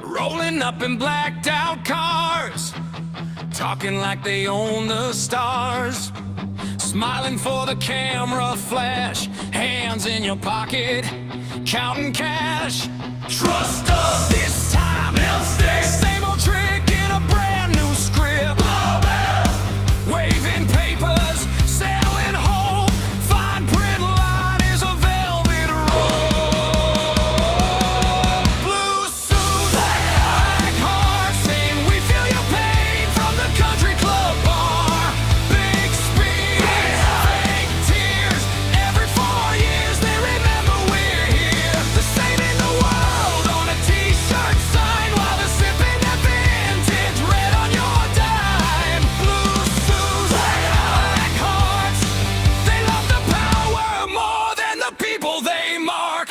Rolling up in blacked out cars, talking like they own the stars. Smiling for the camera flash, hands in your pocket, counting cash. Trust us, this time they'll stay. Same old trick in a brand new script. Waving papers, selling hope. Fine print line is a velvet rope. Blue suits, black hearts, saying we feel your pain from the country club bar. Big speed, fake tears. Every 4 years they remember we're here. They're saving the world on a t-shirt sign while they're sipping that vintage red on your dime. Blue suits, black hearts, they love the power more than the people they mark.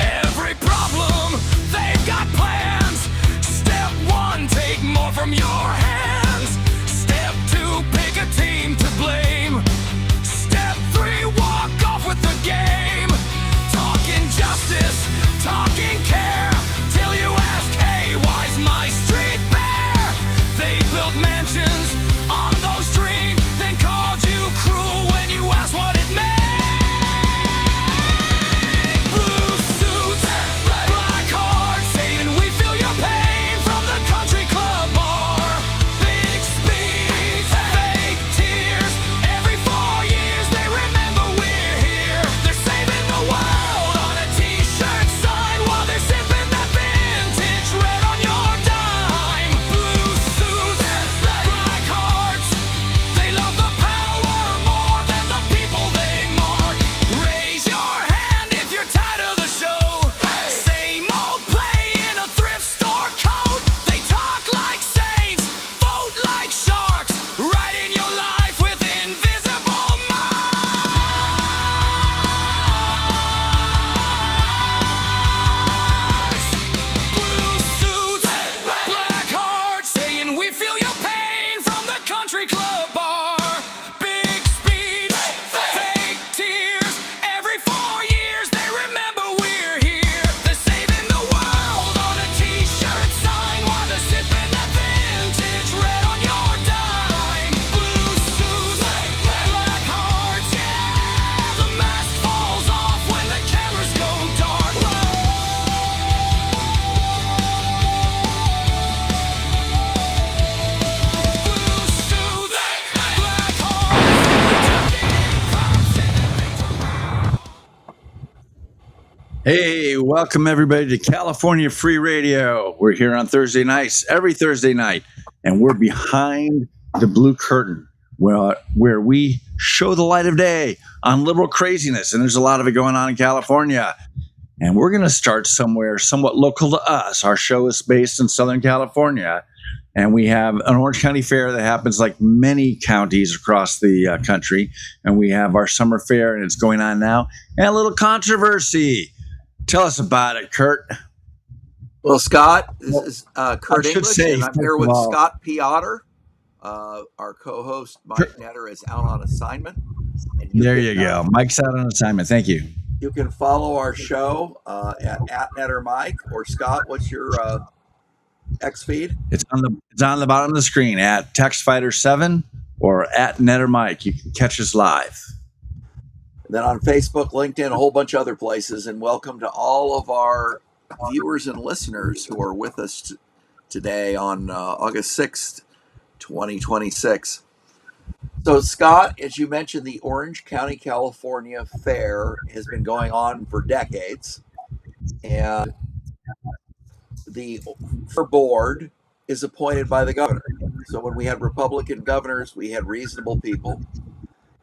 Every problem, they've got plans. Step 1, take more from your hands. Step 2, pick a team to blame. Step 3, walk off with the game. Talking justice, talking care, till you ask, hey, why's my street bare? They built mansions on those dreams, then called you cruel when you asked what it meant. Blue suits, black hearts, saying we feel your pain from the country club bar. Big speed, fake tears. Every 4 years they remember we're here. They're saving the world on a t-shirt sign while they're sipping that vintage red on your dime. Blue suits, black hearts, they love the power more than the people they mark. Raise your hand if you're tired of the show. Same old play in a thrift store coat. They talk like saints, vote like sharks, writing your life with invisible marks. Blue suits, black hearts, saying we feel your pain from the country club bar. Big speed, fake tears. Every 4 years they remember we're here. They're saving the world on a t-shirt sign while they're sipping that vintage red on your dime. Blue suits, black hearts, yeah. The mask falls off when the cameras go dark. Blue suits, black hearts. Hey, welcome everybody to California Free Radio. We're here on Thursday nights, every Thursday night, and we're behind the blue curtain where we show the light of day on liberal craziness. And there's a lot of it going on in California. And we're going to start somewhere somewhat local to us. Our show is based in Southern California, and we have an Orange County Fair that happens like many counties across the country. And we have our summer fair, and it's going on now. And a little controversy. Tell us about it, Kurt. Well, Scott, this is Kurt should English, say, and I'm here first with of all- Scott Piotr. Our co-host Mike Netter is out on assignment. And There can, you go. Mike's out on assignment. Thank you. You can follow our show at Netter Mike, or Scott. What's your X feed? It's on the bottom of the screen at TextFighter7 or at Netter Mike. You can catch us live. Then on Facebook, LinkedIn, a whole bunch of other places. And welcome to all of our viewers and listeners who are with us today on August 6th, 2026. So, Scott, as you mentioned, the Orange County, California Fair has been going on for decades. And the fair board is appointed by the governor. So when we had Republican governors, we had reasonable people.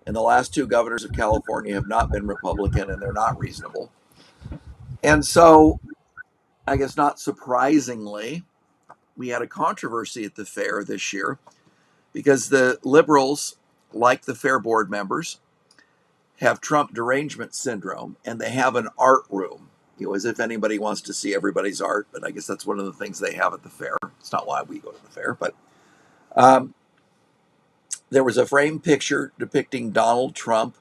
And the last 2 governors of California have not been Republican, and they're not reasonable. And so, I guess not surprisingly, we had a controversy at the fair this year because the liberals, like the fair board members, have Trump derangement syndrome, and they have an art room, as if anybody wants to see everybody's art. But I guess that's one of the things they have at the fair. It's not why we go to the fair, but there was a framed picture depicting Donald Trump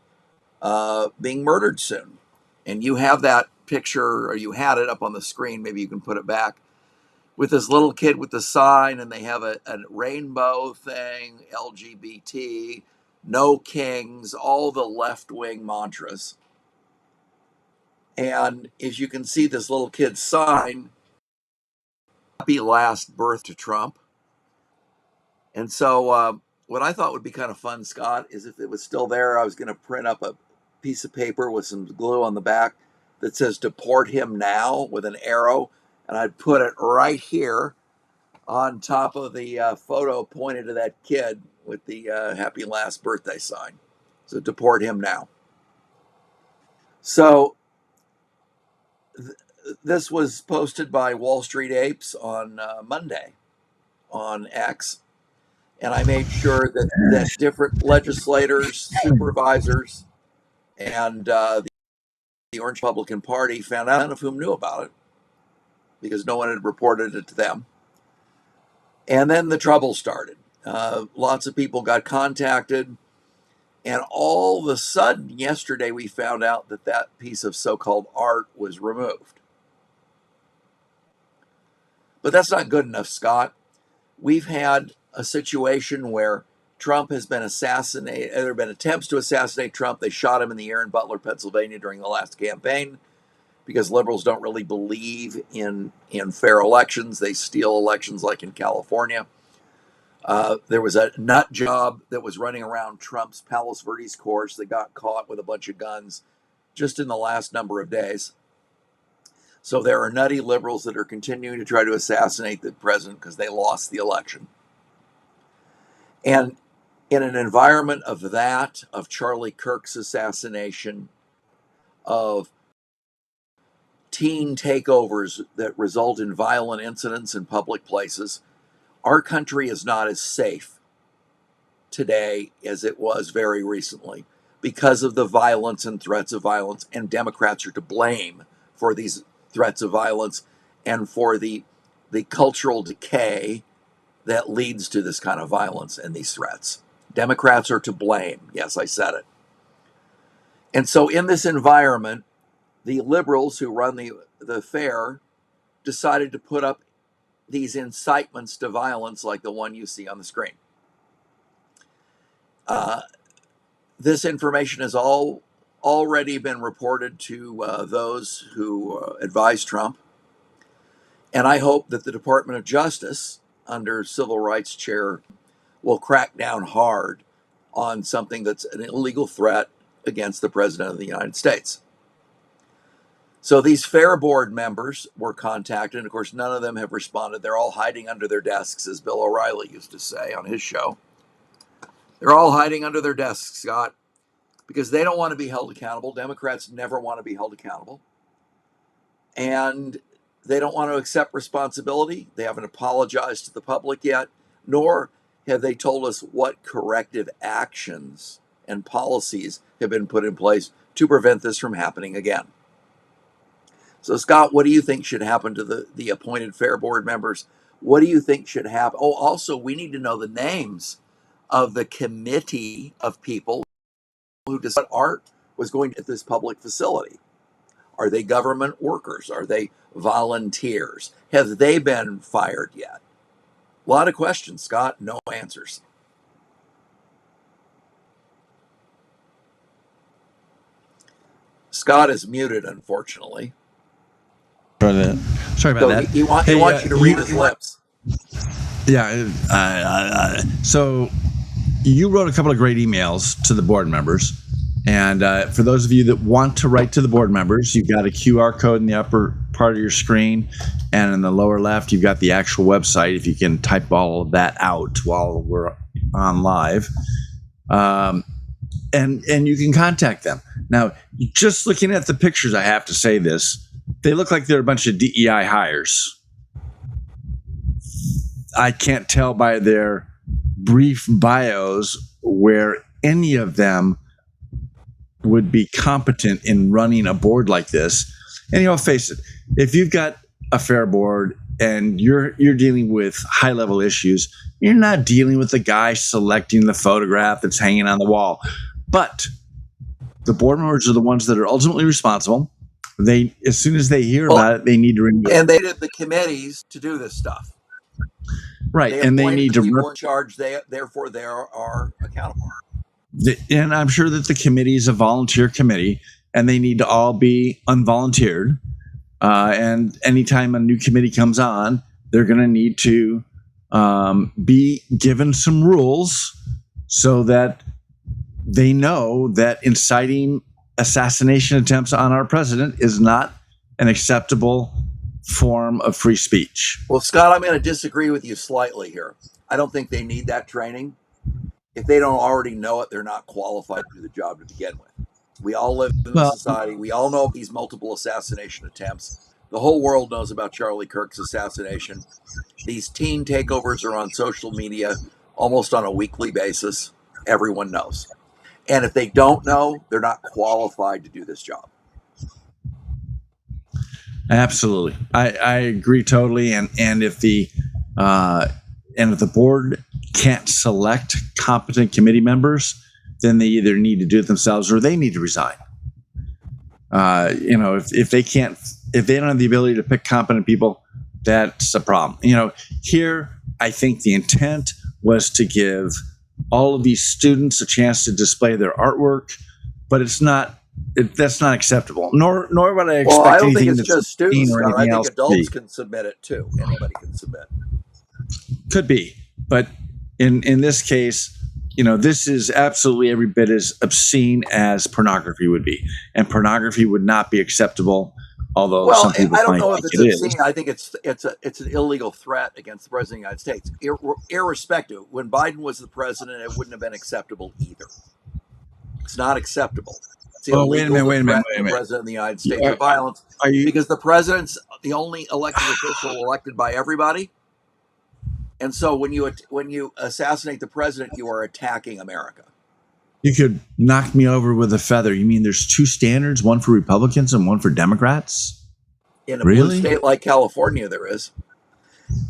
being murdered soon. And you have that picture, or you had it up on the screen. Maybe you can put it back with this little kid with the sign, and they have a rainbow thing, LGBT, no kings, all the left wing mantras. And as you can see, this little kid's sign, happy last birth to Trump. And so, what I thought would be kind of fun, Scott, is if it was still there, I was going to print up a piece of paper with some glue on the back that says "Deport him now" with an arrow, and I'd put it right here on top of the photo pointed to that kid with the happy last birthday sign. So deport him now. So this was posted by Wall Street Apes on Monday on X. And I made sure that different legislators, supervisors, and the Orange Republican Party found out, none of whom knew about it because no one had reported it to them. And then the trouble started. Lots of people got contacted. And all of a sudden, yesterday, we found out that that piece of so-called art was removed. But that's not good enough, Scott. We've had a situation where Trump has been assassinated. There have been attempts to assassinate Trump. They shot him in the air in Butler, Pennsylvania during the last campaign because liberals don't really believe in fair elections. They steal elections like in California. There was a nut job that was running around Trump's Palos Verdes course that got caught with a bunch of guns just in the last number of days. So there are nutty liberals that are continuing to try to assassinate the president because they lost the election. And in an environment of that, of Charlie Kirk's assassination, of teen takeovers that result in violent incidents in public places, our country is not as safe today as it was very recently because of the violence and threats of violence, and Democrats are to blame for these threats of violence and for the cultural decay that leads to this kind of violence and these threats. Democrats are to blame. Yes, I said it. And so in this environment, the liberals who run the fair decided to put up these incitements to violence like the one you see on the screen. This information has already been reported to those who advise Trump. And I hope that the Department of Justice, under Civil Rights Chair, will crack down hard on something that's an illegal threat against the President of the United States. So these fair board members were contacted, and of course, none of them have responded. They're all hiding under their desks, as Bill O'Reilly used to say on his show. They're all hiding under their desks, Scott, because they don't want to be held accountable. Democrats never want to be held accountable. And they don't want to accept responsibility. They haven't apologized to the public yet, nor have they told us what corrective actions and policies have been put in place to prevent this from happening again. So, Scott, what do you think should happen to the appointed fair board members? What do you think should happen? Oh, also, we need to know the names of the committee of people who decided art was going to this public facility. Are they government workers? Are they volunteers? Have they been fired yet? A lot of questions, Scott, no answers. Scott is muted, unfortunately. Sorry about So that. he wants you to read his lips. Yeah. So you wrote a couple of great emails to the board members. And for those of you that want to write to the board members, you've got a QR code in the upper part of your screen. And in the lower left, you've got the actual website. If you can type all of that out while we're on live. And you can contact them. Now, just looking at the pictures, I have to say this. They look like they're a bunch of DEI hires. I can't tell by their brief bios where any of them would be competent in running a board like this. And face it, if you've got a fair board and you're dealing with high level issues, You're not dealing with the guy selecting the photograph that's hanging on the wall. But the board members are the ones that are ultimately responsible. They, as soon as they hear Well, about it, they need to remove it. and they did the committees to do this stuff. Right. They And they appointed need the to people in charge. Therefore, they are accountable. and I'm sure that the committee is a volunteer committee, and they need to all be unvolunteered. And anytime a new committee comes on, they're going to need to be given some rules so that they know that inciting assassination attempts on our president is not an acceptable form of free speech. Well, Scott, I'm going to disagree with you slightly here. I don't think they need that training. If they don't already know it, they're not qualified to do the job to begin with. We all live in a society. We all know of these multiple assassination attempts. The whole world knows about Charlie Kirk's assassination. These teen takeovers are on social media almost on a weekly basis. Everyone knows. And if they don't know, they're not qualified to do this job. Absolutely, I agree totally. And if the board can't select competent committee members, then they either need to do it themselves or they need to resign. If they can't, if they don't have the ability to pick competent people, that's a problem. Here I think the intent was to give all of these students a chance to display their artwork, but that's not acceptable. Nor would I expect Well, I don't anything think it's that's just students, or Scott. I anything think else to adults be. can submit it too. Anybody can submit. Could be, but in this case, this is absolutely every bit as obscene as pornography would be, and pornography would not be acceptable. Although Well, some people I don't might know if think it's it is. obscene. I think it's an illegal threat against the president of the United States. Irrespective, when Biden was the president, it wouldn't have been acceptable either. It's not acceptable. It's Oh, wait a illegal minute, to wait a threaten minute. the president of the United States Are- with violence Are you? because the president's the only elected official elected by everybody. And so when you assassinate the president, you are attacking America. You could knock me over with a feather. You mean there's two standards, one for Republicans and one for Democrats? In a Really? blue state like California, there is.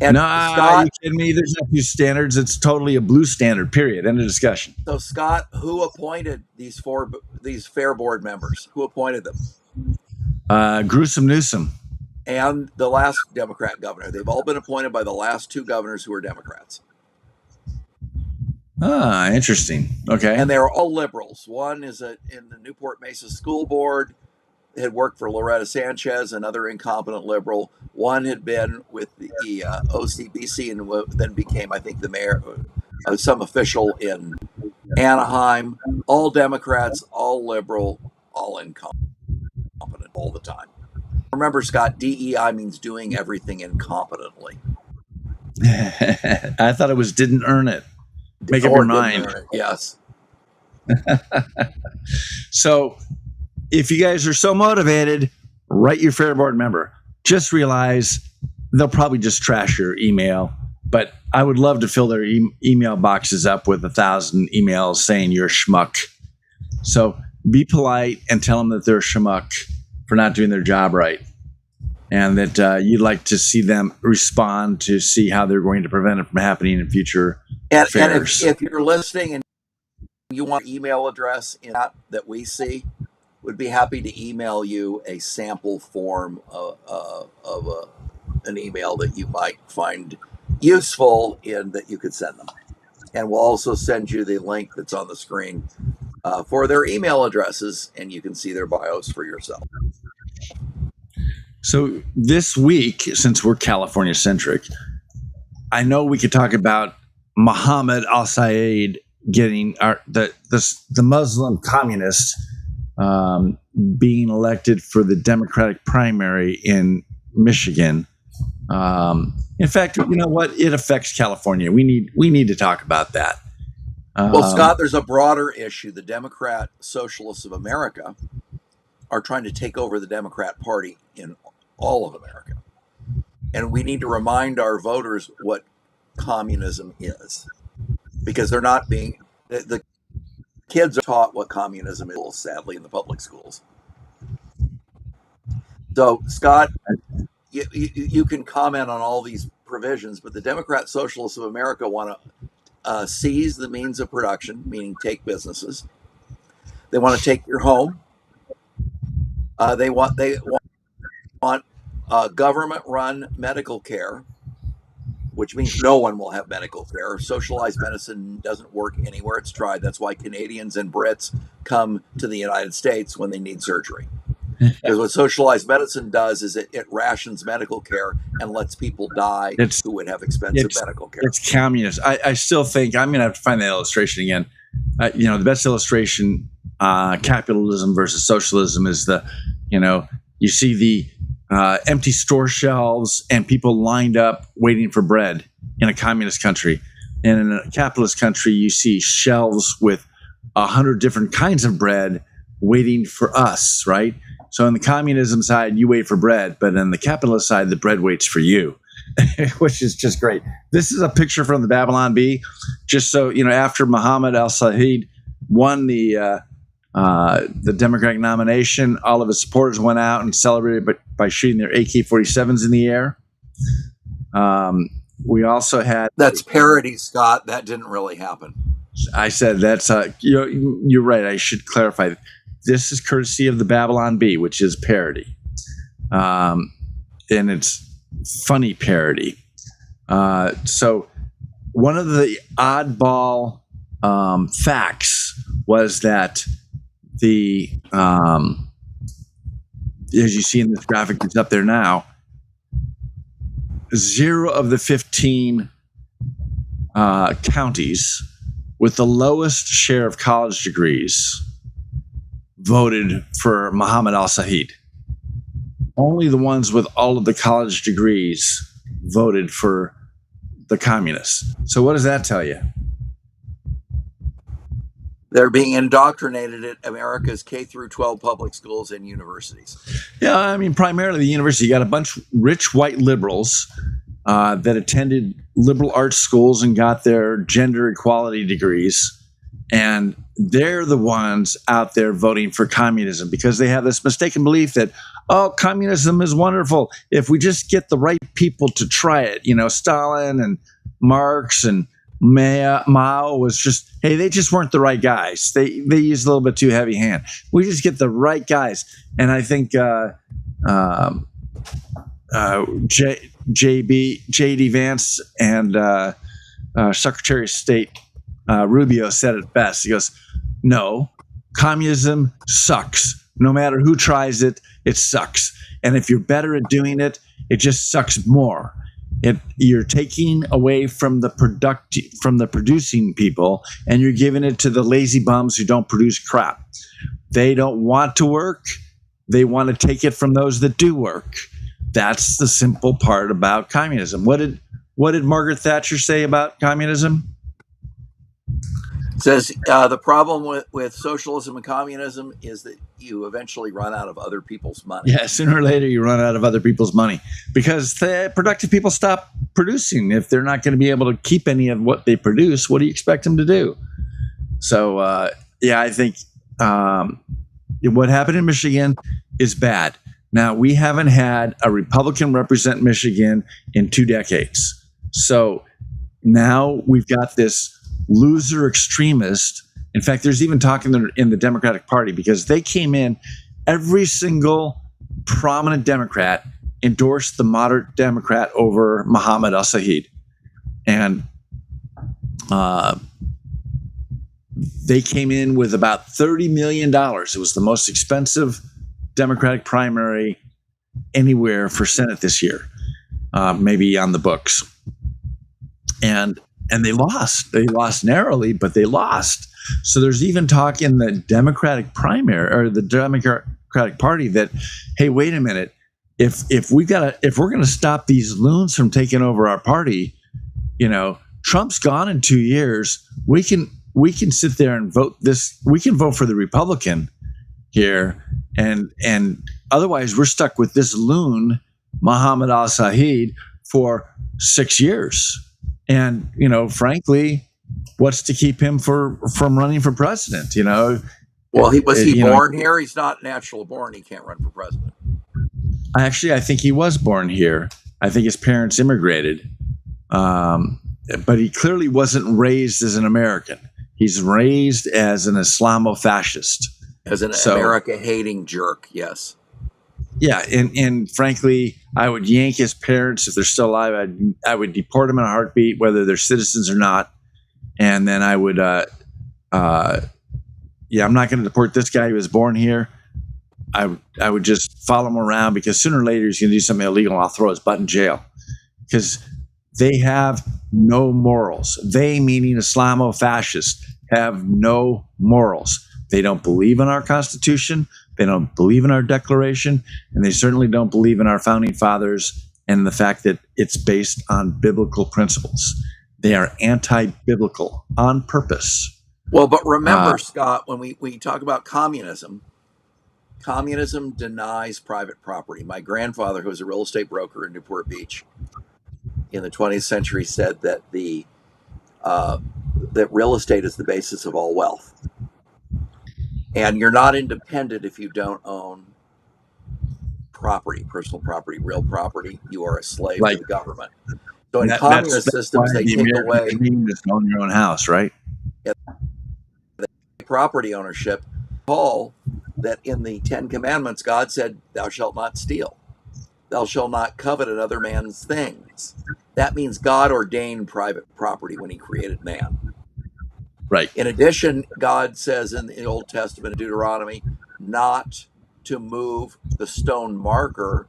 And No, are Scott, you kidding me? There's not two standards. It's totally a blue standard, period. End of discussion. so Scott, who appointed these fair board members? Who appointed them? Gruesome Newsom. And the last Democrat governor. They've all been appointed by the last two governors who are Democrats. Ah, interesting. Okay. And they're all liberals. One is in the Newport Mesa School Board, had worked for Loretta Sanchez, another incompetent liberal. One had been with the OCBC and then became, I think, the mayor, some official in Anaheim. All Democrats, all liberal, all incompetent all the time. Remember, Scott, DEI means doing everything incompetently. I thought it was didn't earn it. Make up Or your didn't mind. earn it. Yes. So if you guys are so motivated, write your fair board member. Just realize they'll probably just trash your email, but I would love to fill their email boxes up with 1,000 emails saying you're a schmuck. So be polite and tell them that they're a schmuck for not doing their job right, and that you'd like to see them respond to see how they're going to prevent it from happening in future And affairs. if you're listening and you want an email address in that we see, would be happy to email you a sample form of an email that you might find useful in that you could send them. And we'll also send you the link that's on the screen for their email addresses, and you can see their bios for yourself. So this week, since we're California centric, I know we could talk about Mohammed al-Sayed getting the Muslim communist being elected for the Democratic primary in Michigan. In fact, you know what? It affects California. We need to talk about that. Well, Scott, there's a broader issue. The Democrat Socialists of America are trying to take over the Democrat Party in all of America. And we need to remind our voters what communism is, because they're not being, the kids are taught what communism is, sadly, in the public schools. So, Scott, you can comment on all these provisions, but the Democrat Socialists of America want to seize the means of production, meaning take businesses. They want to take your home. They want government-run medical care, which means no one will have medical care. Socialized medicine doesn't work anywhere it's tried. That's why Canadians and Brits come to the United States when they need surgery. Because what socialized medicine does is it rations medical care and lets people die who would have expensive medical care. It's communist. I still think I'm going to have to find that illustration again. The best illustration, capitalism versus socialism, is you see the empty store shelves and people lined up waiting for bread in a communist country. And in a capitalist country, you see shelves with 100 different kinds of bread waiting for us, right? So on the communism side, you wait for bread, but on the capitalist side, the bread waits for you, which is just great. This is a picture from the Babylon Bee, just so, after Mohammed al-Sayed won the Democratic nomination, all of his supporters went out and celebrated by shooting their AK-47s in the air. We also had... That's parody, Scott. That didn't really happen. I said that's... you're right. I should clarify. This is courtesy of the Babylon Bee, which is parody. And it's funny parody. So one of the oddball facts was that the, as you see in this graphic that's up there now, 0 of the 15 counties with the lowest share of college degrees voted for Mohammed al-Sayed. Only the ones with all of the college degrees voted for the communists. So what does that tell you? They're being indoctrinated at America's K through 12 public schools and universities. Yeah, primarily the university. You got a bunch of rich white liberals that attended liberal arts schools and got their gender equality degrees. And they're the ones out there voting for communism because they have this mistaken belief that, communism is wonderful if we just get the right people to try it. Stalin and Marx and Mao was just, hey, they just weren't the right guys. They used a little bit too heavy hand. We just get the right guys. And I think J.D. Vance and Secretary of State Rubio said it best. He goes, no, communism sucks. No matter who tries it, it sucks. And if you're better at doing it, it just sucks more. You're taking away from the producing people, and you're giving it to the lazy bums who don't produce crap. They don't want to work. They want to take it from those that do work. That's the simple part about communism. What did Margaret Thatcher say about communism? Says the problem with socialism and communism is that you eventually run out of other people's money. Yeah, sooner or later you run out of other people's money because the productive people stop producing. If they're not going to be able to keep any of what they produce, what do you expect them to do? So, I think what happened in Michigan is bad. Now, we haven't had a Republican represent Michigan in 2 decades. So now we've got this loser extremist. In fact, there's even talk in the Democratic Party because they came in, every single prominent Democrat endorsed the moderate Democrat over Mohammed al-Sayed. And they came in with about $30 million. It was the most expensive Democratic primary anywhere for Senate this year, maybe on the books. And they lost. They lost narrowly, but they lost. So there's even talk in the Democratic primary or the Democratic Party that, hey, wait a minute, if we're going to stop these loons from taking over our party, Trump's gone in 2 years. We can sit there and vote this. We can vote for the Republican here, and otherwise we're stuck with this loon, Mohammed al-Sayed, for 6 years. And, frankly, what's to keep him from running for president? Well, was he born here? He's not natural born. He can't run for president. Actually, I think he was born here. I think his parents immigrated. Um, but he clearly wasn't raised as an American. He's raised as an Islamofascist. As an So- America-hating jerk, yes. Yeah, and frankly, I would yank his parents if they're still alive. I would deport them in a heartbeat, whether they're citizens or not. And then I would, I'm not going to deport this guy who was born here. I would just follow him around because sooner or later he's going to do something illegal and I'll throw his butt in jail. Because they have no morals. They, meaning Islamofascists, have no morals. They don't believe in our Constitution. They don't believe in our Declaration. And they certainly don't believe in our founding fathers and the fact that it's based on biblical principles. They are anti-biblical on purpose. Well, but remember, Scott, when we talk about communism, communism denies private property. My grandfather, who was a real estate broker in Newport Beach in the 20th century, said that that real estate is the basis of all wealth. And you're not independent if you don't own property, personal property, real property. You are a slave to the government. So in communist systems, they take away own your own house, right? property ownership. Paul, that in the Ten Commandments, God said, "Thou shalt not steal. Thou shalt not covet another man's things." That means God ordained private property when he created man. Right. In addition, God says in the Old Testament, Deuteronomy, not to move the stone marker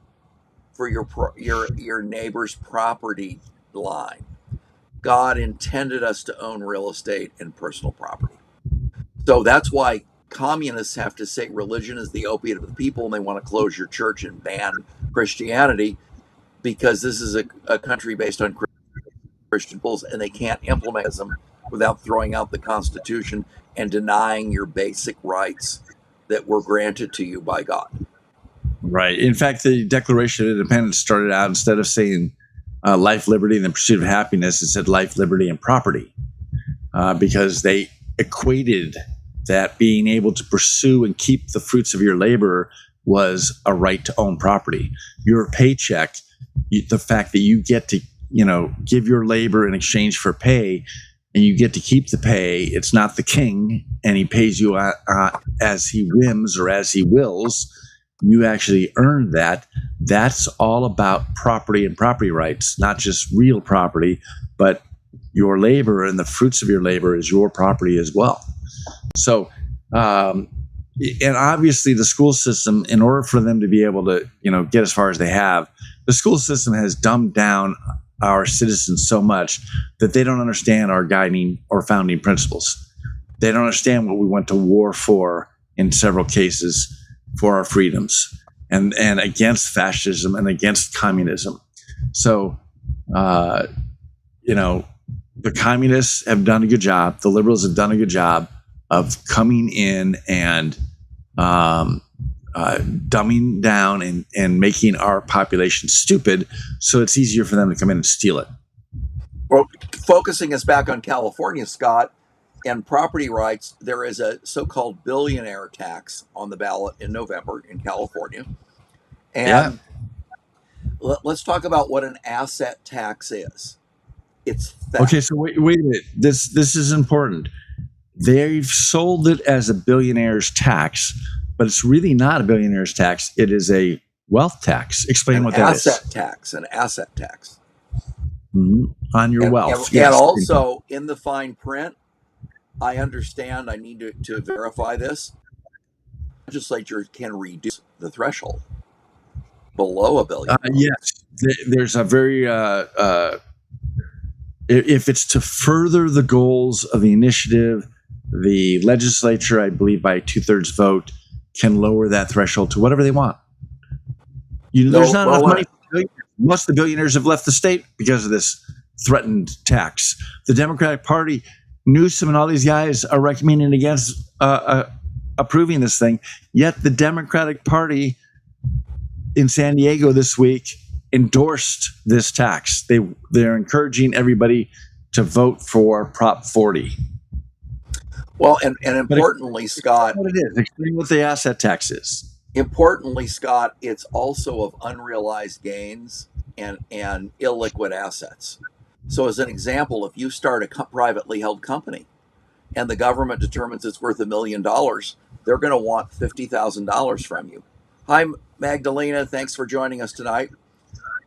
for your neighbor's property line. God intended us to own real estate and personal property. So that's why communists have to say religion is the opiate of the people, and they want to close your church and ban Christianity because this is a country based on Christian principles, and they can't implement them without throwing out the Constitution and denying your basic rights that were granted to you by God. Right. In fact, the Declaration of Independence started out, instead of saying life, liberty, and the pursuit of happiness, it said life, liberty, and property, because they equated that being able to pursue and keep the fruits of your labor was a right to own property. Your paycheck, the fact that you get to, give your labor in exchange for pay, and you get to keep the pay. It's not the king, and he pays you as he whims or as he wills. You actually earned that. That's all about property and property rights, not just real property, but your labor and the fruits of your labor is your property as well. So, and obviously the school system, in order for them to be able to, get as far as they have, the school system has dumbed down our citizens so much that they don't understand our guiding or founding principles. They don't understand what we went to war for in several cases, for our freedoms and against fascism and against communism. So, the communists have done a good job. The liberals have done a good job of coming in and dumbing down and making our population stupid, so it's easier for them to come in and steal it. Well, focusing us back on California, Scott, and property rights, there is a so-called billionaire tax on the ballot in November in California. And let's talk about what an asset tax is. It's theft. Okay, so wait a minute. This is important. They've sold it as a billionaire's tax, but it's really not a billionaire's tax. It is a wealth tax. Explain what that is. An asset tax. Mm-hmm. On your wealth. And, and also in the fine print, I understand, I need to verify this, the legislature can reduce the threshold below $1 billion. Yes. There's a very, if it's to further the goals of the initiative, the legislature, I believe by 2/3 vote, can lower that threshold to whatever they want. There's not enough money. Most of the billionaires have left the state because of this threatened tax. The Democratic Party, Newsom and all these guys are recommending against approving this thing. Yet the Democratic Party in San Diego this week endorsed this tax. They're encouraging everybody to vote for Prop 40. Well, and importantly, Scott, what it is. Explain what the asset tax is. Importantly, Scott, it's also of unrealized gains and illiquid assets. So, as an example, if you start a privately held company and the government determines it's worth $1 million, they're going to want $50,000 from you. Hi, Magdalena. Thanks for joining us tonight.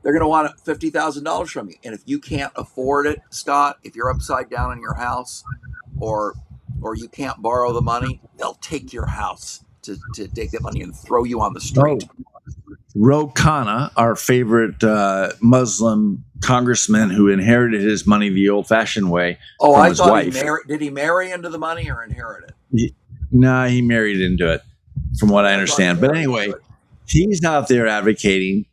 They're going to want $50,000 from you. And if you can't afford it, Scott, if you're upside down in your house or you can't borrow the money, they'll take your house to take that money and throw you on the street. Ro Khanna, our favorite Muslim congressman who inherited his money the old-fashioned way Oh, from I his thought wife. did he marry into the money or inherit it? Nah, he married into it, from what I understand. But anyway, he's out there advocating,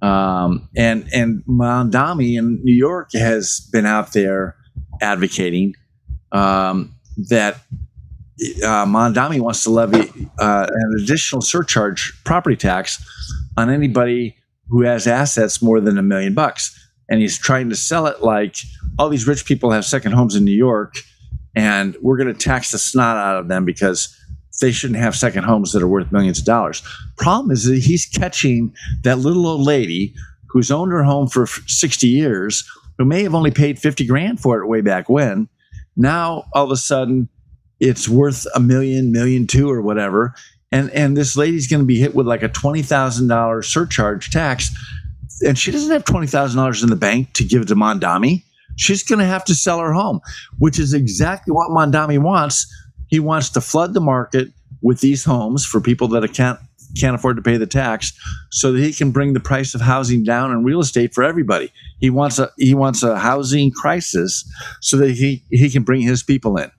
and Mondami in New York has been out there advocating that Mondami wants to levy an additional surcharge property tax on anybody who has assets more than $1 million. And he's trying to sell it like all these rich people have second homes in New York, and we're going to tax the snot out of them because they shouldn't have second homes that are worth millions of dollars. Problem is that he's catching that little old lady who's owned her home for 60 years, who may have only paid 50 grand for it way back when. Now, all of a sudden, it's worth $1 million, $1.2 million or whatever. And this lady's going to be hit with like a $20,000 surcharge tax. And she doesn't have $20,000 in the bank to give to Mondami. She's going to have to sell her home, which is exactly what Mondami wants. He wants to flood the market with these homes for people that can't afford to pay the tax, so that he can bring the price of housing down and real estate for everybody. He wants a housing crisis so that he can bring his people in.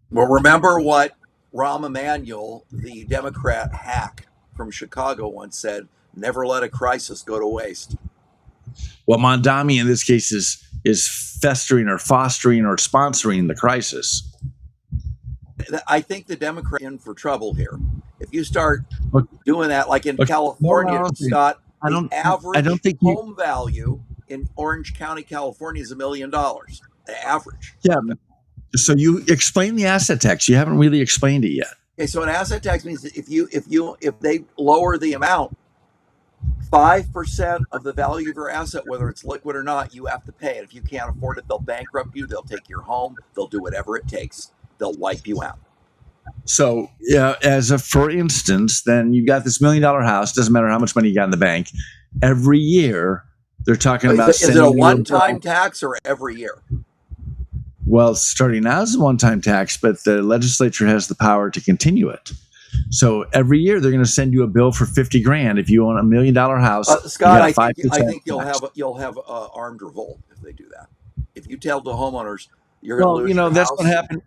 Well, remember what Rahm Emanuel, the Democrat hack from Chicago, once said: "Never let a crisis go to waste." Well, Mondami in this case is festering or fostering or sponsoring the crisis. I think the Democrats are in for trouble here. If you start Look, doing that, like in look, California, no, Scott, I the don't average think you. home value in Orange County, California, is $1 million. The average. Yeah. So you explain the asset tax. You haven't really explained it yet. Okay, so an asset tax means that if they lower the amount, 5% of the value of your asset, whether it's liquid or not, you have to pay it. If you can't afford it, they'll bankrupt you. They'll take your home. They'll do whatever it takes. They'll wipe you out. So, yeah, for instance, then you got this $1 million house. Doesn't matter how much money you got in the bank. Every year, they're talking about. Is it a one-time tax or every year? Well, starting now is a one-time tax, but the legislature has the power to continue it. So every year they're going to send you a bill for 50 grand if you own a $1 million house. Scott, I think you'll have armed revolt if they do that. If you tell the homeowners you're going to lose your that's house. what happened.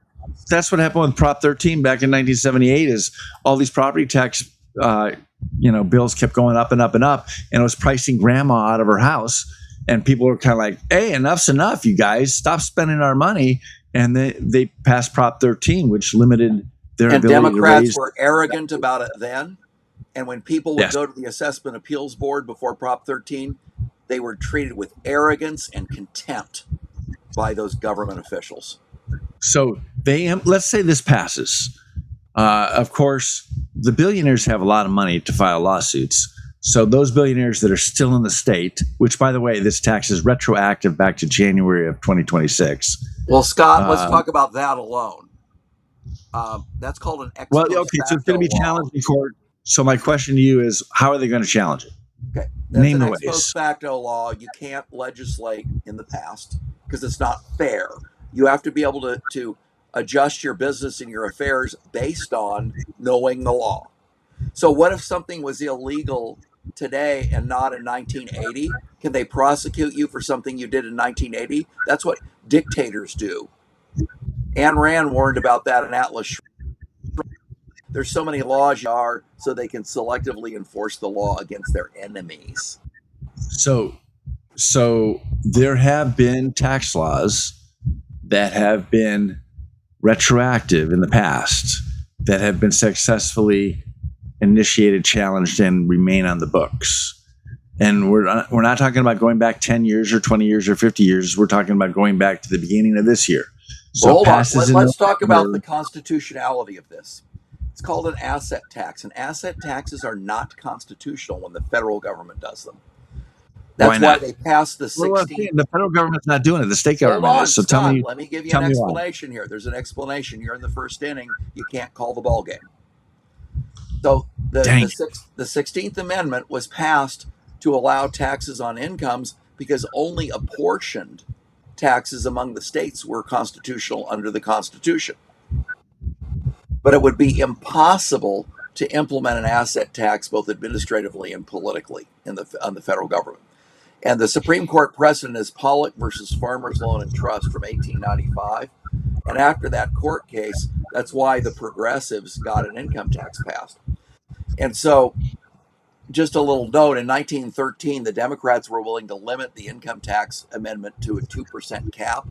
That's what happened with Prop 13 back in 1978. Is all these property tax, bills kept going up and up and up, and it was pricing grandma out of her house. And people were kind of like, "Hey, enough's enough, you guys! Stop spending our money." And they passed Prop 13, which limited their and ability Democrats to raise. were arrogant about it then. And when people would Yes. go to the Assessment Appeals Board before Prop 13, they were treated with arrogance and contempt by those government officials. So let's say this passes. Of course, the billionaires have a lot of money to file lawsuits. So those billionaires that are still in the state, which, by the way, this tax is retroactive back to January of 2026. Well, Scott, let's talk about that alone. That's called an ex Well, post okay, so it's going to be facto law. challenged in court. So my question to you is, how are they going to challenge it? Okay, that's Name an the ex ways. post facto law. You can't legislate in the past because it's not fair. You have to be able to adjust your business and your affairs based on knowing the law. So what if something was illegal today and not in 1980? Can they prosecute you for something you did in 1980? That's what dictators do. Ayn Rand warned about that in Atlas Shrugged. There's so many laws so they can selectively enforce the law against their enemies. So there have been tax laws that have been retroactive in the past that have been successfully initiated, challenged, and remain on the books. And we're not talking about going back 10 years or 20 years or 50 years. We're talking about going back to the beginning of this year. So Well, hold on. passes in Let's talk about the November. constitutionality of this. It's called an asset tax, and asset taxes are not constitutional when the federal government does them. That's Why why not? they passed the Well, 16th. the federal government's not doing it. The state Hold government on, is. So Scott. Let me give you an tell me why. explanation here. There's an explanation. You're in the first inning. You can't call the ball game. So Dang. the 16th Amendment was passed to allow taxes on incomes because only apportioned taxes among the states were constitutional under the Constitution. But it would be impossible to implement an asset tax both administratively and politically on the federal government. And the Supreme Court precedent is Pollock versus Farmers Loan and Trust from 1895. And after that court case, that's why the progressives got an income tax passed. And so, just a little note, in 1913, the Democrats were willing to limit the income tax amendment to a 2% cap.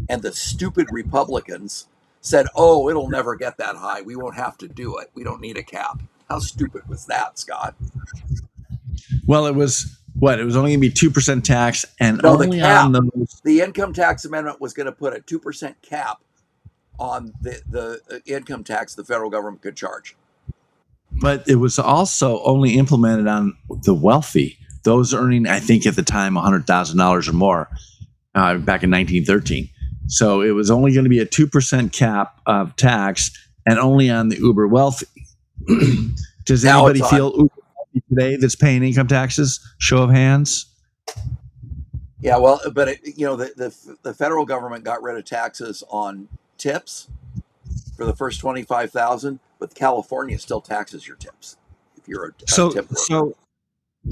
And the stupid Republicans said, oh, it'll never get that high. We won't have to do it. We don't need a cap. How stupid was that, Scott? Well, it was what? It was only going to be 2% tax, and No, the only cap. on those. The income tax amendment was going to put a 2% cap on the income tax the federal government could charge. But it was also only implemented on the wealthy, those earning, I think, at the time, $100,000 or more, back in 1913. So it was only going to be a 2% cap of tax, and only on the uber wealthy. Does Now anybody it's on- feel uber wealthy today that's paying income taxes? Show of hands. Yeah, well, but the federal government got rid of taxes on tips for the first 25,000, but California still taxes your tips if you're a tip worker. So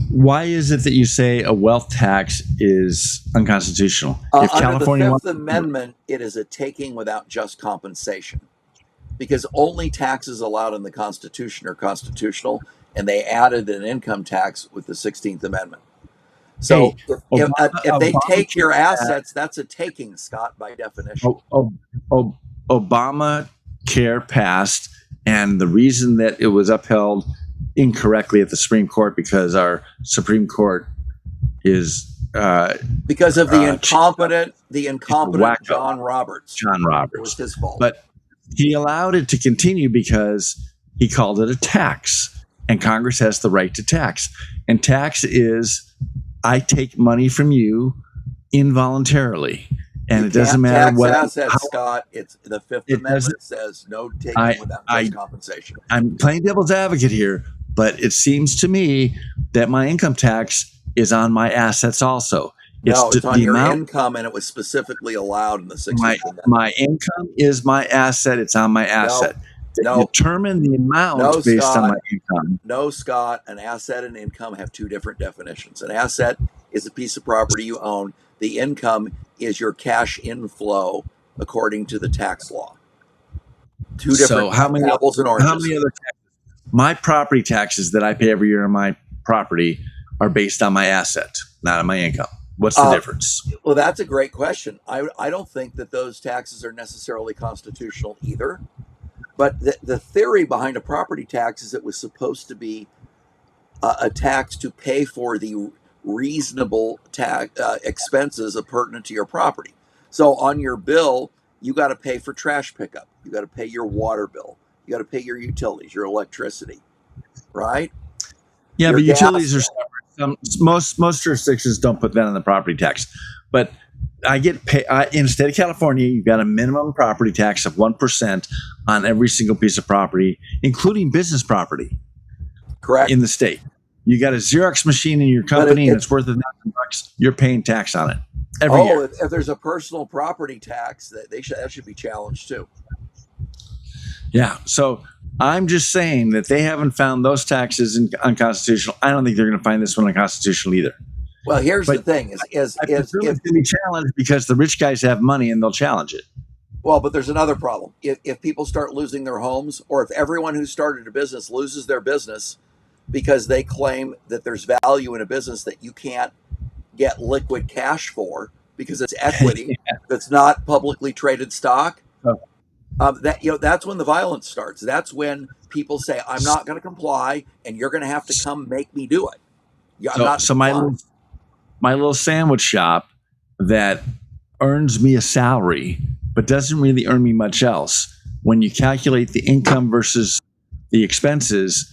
why is it that you say a wealth tax is unconstitutional? If Under California the wants Fifth Amendment, it is a taking without just compensation, because only taxes allowed in the Constitution are constitutional, and they added an income tax with the 16th Amendment. So Hey, if they Obama take your did that. assets, that's a taking, Scott, by definition. Obamacare passed, and the reason that it was upheld incorrectly at the Supreme Court because our Supreme Court is Because of the wacko. incompetent John Roberts. John It was Roberts. his fault. But he allowed it to continue because he called it a tax, and Congress has the right to tax. And tax is, I take money from you involuntarily, and You it doesn't can't matter tax what. assets, Scott. It's the Fifth It Amendment says no taking without just compensation. I'm playing devil's advocate here, but it seems to me that my income tax is on my assets also. No, it's the on your amount- income, and it was specifically allowed in the 16th my Amendment. my income is my asset. It's on my asset. No. Determine the amount No, based Scott. on my income. No, Scott, an asset and income have two different definitions. An asset is a piece of property you own. The income is your cash inflow according to the tax law. Two different So how many apples and oranges. How many other taxes? My property taxes that I pay every year on my property are based on my asset, not on my income. What's the difference? Well, that's a great question. I don't think that those taxes are necessarily constitutional either. But the theory behind a property tax is it was supposed to be a tax to pay for the reasonable expenses pertinent to your property. So on your bill, you got to pay for trash pickup. You got to pay your water bill. You got to pay your utilities, your electricity, right? Yeah, Your but gas utilities are bill. separate. Most jurisdictions don't put that on the property tax. But I get paid in the state of California. You've got a minimum property tax of 1% on every single piece of property, including business property. Correct. In the state, you got a Xerox machine in your company and it's worth $1,000. You're paying tax on it every year. If there's a personal property tax, that should be challenged too. Yeah. So I'm just saying that they haven't found those taxes unconstitutional. I don't think they're going to find this one unconstitutional either. Well, here's the thing: it's going to be challenged because the rich guys have money and they'll challenge it. Well, but there's another problem. If people start losing their homes, or if everyone who started a business loses their business because they claim that there's value in a business that you can't get liquid cash for because it's equity that's not publicly traded stock. That's when the violence starts. That's when people say, "I'm not going to comply, and you're going to have to come make me do it." So my little sandwich shop that earns me a salary but doesn't really earn me much else. When you calculate the income versus the expenses,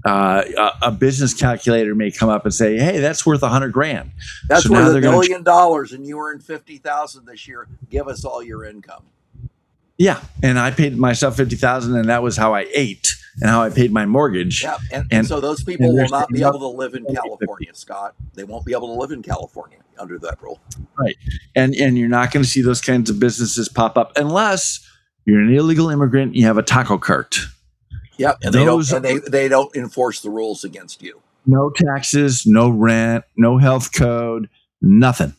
a business calculator may come up and say, "Hey, that's worth $100,000." That's So now worth they're $1 gonna million, and you earned 50,000 this year. Give us all your income. Yeah, and I paid myself 50,000, and that was how I ate and how I paid my mortgage. Yeah, and And so those people and will there's not be able to live in California, Scott. They won't be able to live in California under that rule. right, and you're not going to see those kinds of businesses pop up unless you're an illegal immigrant. You have a taco cart, Yep, and Those- they don't enforce the rules against you. no taxes, no rent, no health code, nothing.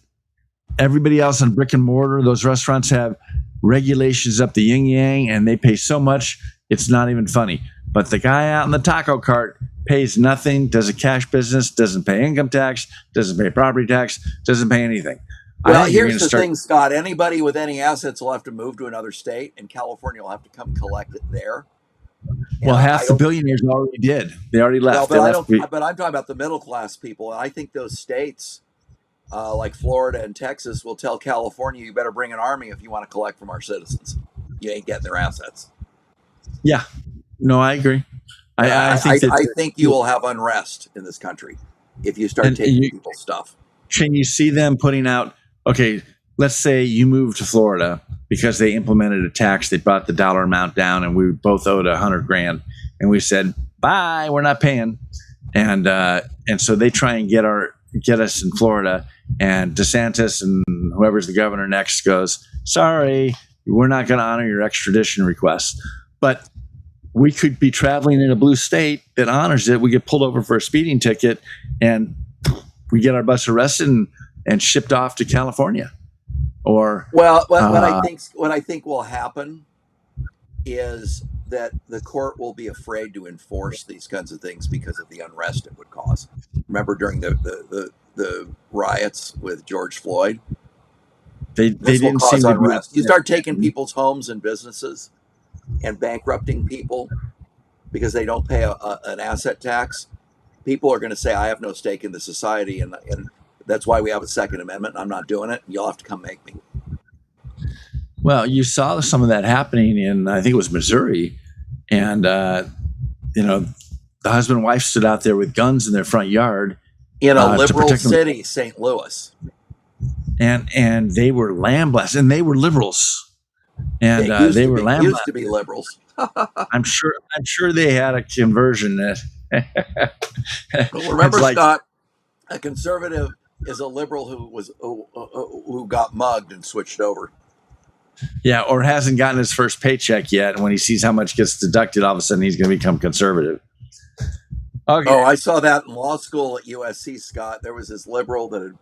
Everybody else in brick and mortar, those restaurants have regulations up the yin yang, and they pay so much it's not even funny. But the guy out in the taco cart pays nothing, does a cash business, doesn't pay income tax, doesn't pay property tax, doesn't pay anything. I Well, think you're here's gonna the thing, Scott. Anybody with any assets will have to move to another state, and California will have to come collect it there. Well, And half I the don't- billionaires already did. They already Well, left. but They I left. don't. But I'm talking about the middle class people, and I think those states, like Florida and Texas, will tell California, "You better bring an army if you want to collect from our citizens. You ain't getting their assets." Yeah. No, I agree. I think that. I think you will have unrest in this country if you start And taking you- people's stuff. Can you see them putting out? Okay, let's say you moved to Florida because they implemented a tax. They brought the dollar amount down, and we both owed $100,000, and we said, "Bye, we're not paying." And so they try and get us in Florida, and DeSantis and whoever's the governor next goes, "Sorry, we're not going to honor your extradition request." But we could be traveling in a blue state that honors it. We get pulled over for a speeding ticket, and we get our bus arrested and shipped off to California. Or Well, what I think will happen is that the court will be afraid to enforce these kinds of things because of the unrest it would cause. Remember during the riots with George Floyd? they This will didn't cause seem to be. unrest. You start taking people's homes and businesses and bankrupting people because they don't pay an asset tax. People are going to say, "I have no stake in the society," and that's why we have a Second Amendment. I'm not doing it. You'll have to come make me. Well, you saw some of that happening in, I think it was Missouri, and the husband and wife stood out there with guns in their front yard, In a to liberal protect them. city, St. Louis. and they were lambasted, and they were liberals, and they were used lambasted. to be liberals. I'm sure they had a conversion that. But remember, It's like- Scott, a conservative is a liberal who got mugged and switched over. Yeah, or hasn't gotten his first paycheck yet, and when he sees how much gets deducted, all of a sudden he's going to become conservative. Okay. Oh, I saw that in law school at USC, Scott. There was this liberal that had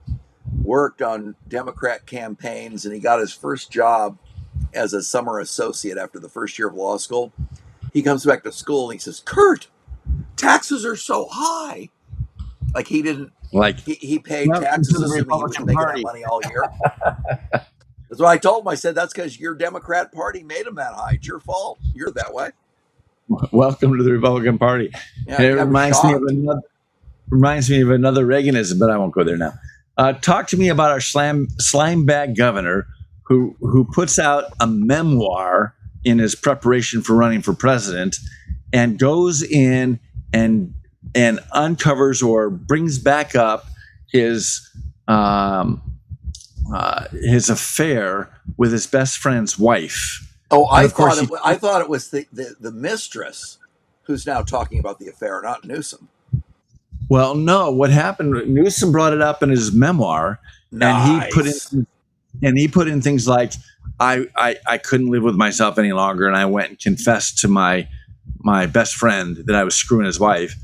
worked on Democrat campaigns, and he got his first job as a summer associate after the first year of law school. He comes back to school and he says, "Kurt, taxes are so high." Like he didn't, Like, he paid Welcome taxes to the assuming he was Republican making Party. that money all year. That's what I told him. I said, "That's because your Democrat Party made him that high. It's your fault. You're that way." welcome to the Republican Party. Yeah, It I was reminds shocked. me of another Reaganism, but I won't go there now. Talk to me about our slime bag governor who puts out a memoir in his preparation for running for president, and goes in and uncovers or brings back up his affair with his best friend's wife. Oh, And I of course thought it was the mistress who's now talking about the affair, not Newsom. Well, no, what happened? Newsom brought it up in his memoir, and he put in things like, I couldn't live with myself any longer, and I went and confessed to my best friend that I was screwing his wife,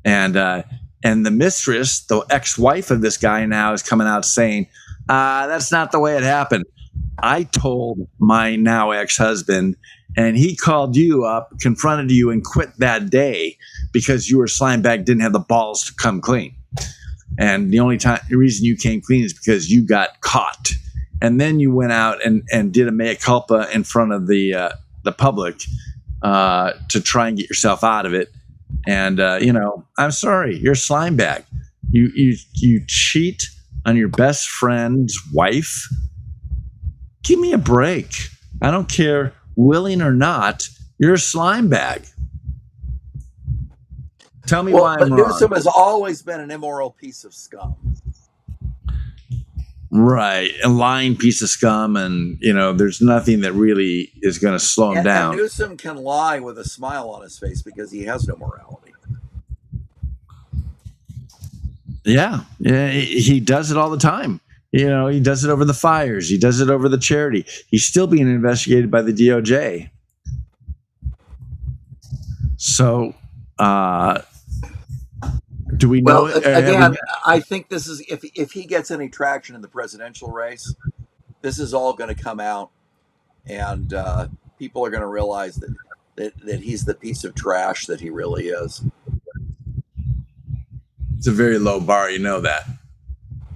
and the mistress, the ex-wife of this guy, now is coming out saying, that's not the way it happened. I told my now ex-husband, and he called you up, confronted you, and quit that day because your slime bag didn't have the balls to come clean. And the reason you came clean is because you got caught. And then you went out and did a mea culpa in front of the public to try and get yourself out of it. And I'm sorry, you're a slime bag. You cheat on your best friend's wife. Give me a break. I don't care, willing or not. You're a slime bag. Tell me Well, why but I'm Newsom wrong. has always been an immoral piece of scum. Right. A lying piece of scum. And, there's nothing that really is going to slow him And down. Newsom can lie with a smile on his face because he has no morality. Yeah. He does it all the time. He does it over the fires. He does it over the charity. He's still being investigated by the DOJ. So, do we know? Well, again, I think this is if he gets any traction in the presidential race, this is all going to come out, and people are going to realize that he's the piece of trash that he really is. It's a very low bar. You know that.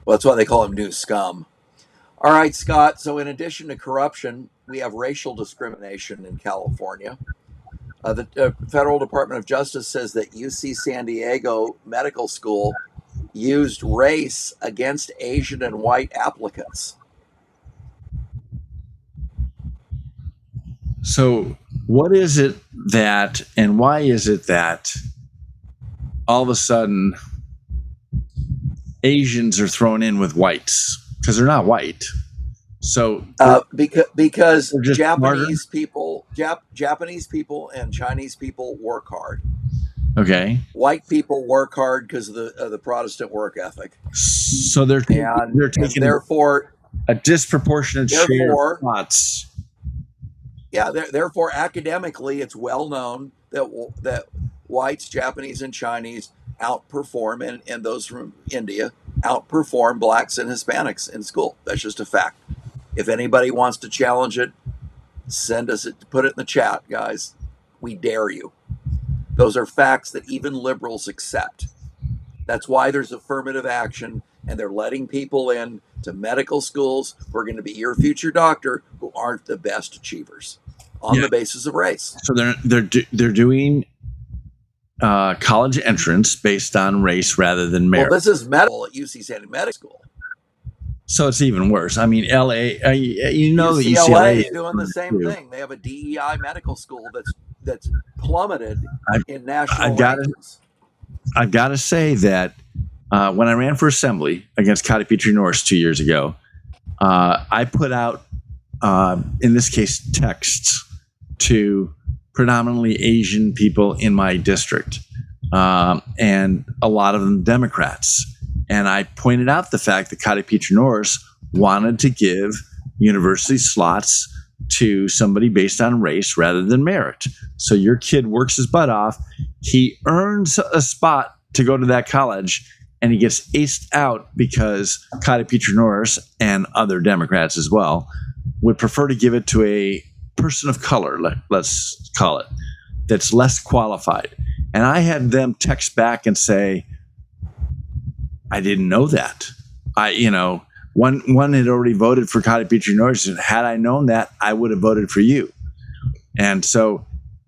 Well, that's why they call him New Scum. All right, Scott. So, in addition to corruption, we have racial discrimination in California. The Federal Department of Justice says that UC San Diego Medical School used race against Asian and white applicants. So, what is it that, and why is it that all of a sudden Asians are thrown in with whites? Because they're not white. So, Because they're just Japanese people, Japanese people and Chinese people work hard. okay. White people work hard because of the Protestant work ethic, So they're and taking therefore, a disproportionate share Therefore- of spots. therefore, academically, it's well known that whites, Japanese, and Chinese outperform, and those from India outperform blacks and Hispanics in school. That's just a fact. If anybody wants to challenge it, put it in the chat, guys. We dare you. Those are facts that even liberals accept. That's why there's affirmative action, and they're letting people in to medical schools who are going to be your future doctor who aren't the best achievers on the basis of race. So they're doing college entrance based on race rather than merit. Well, this is medical at UC San Diego Medical School. So it's even worse. I mean, LA, that UCLA UCLA is doing the same thing. They have a DEI medical school that's plummeted in national rankings. I've got to say that when I ran for assembly against Cotty Petrie Norris 2 years ago, I put out, in this case, texts to predominantly Asian people in my district, and a lot of them Democrats. And I pointed out the fact that Cotty Petrie Norris wanted to give university slots to somebody based on race rather than merit. So your kid works his butt off. He earns a spot to go to that college, and he gets aced out because Cotty Petrie Norris and other Democrats as well would prefer to give it to a person of color, let's call it, that's less qualified. And I had them text back and say, I didn't know that. One had already voted for Cotty Petrie Norris, and had I known that, I would have voted for you. And so,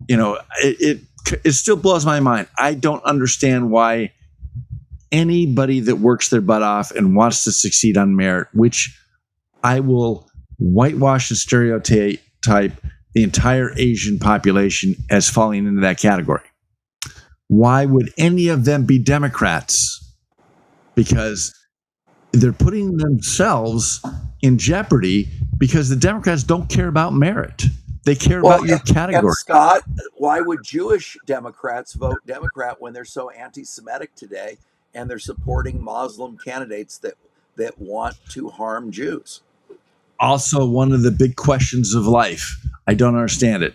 it still blows my mind. I don't understand why anybody that works their butt off and wants to succeed on merit, which I will whitewash and stereotype the entire Asian population as falling into that category. Why would any of them be Democrats? Because they're putting themselves in jeopardy because the Democrats don't care about merit. They care about your category. And Scott, why would Jewish Democrats vote Democrat when they're so anti-Semitic today and they're supporting Muslim candidates that want to harm Jews? Also, one of the big questions of life. I don't understand it.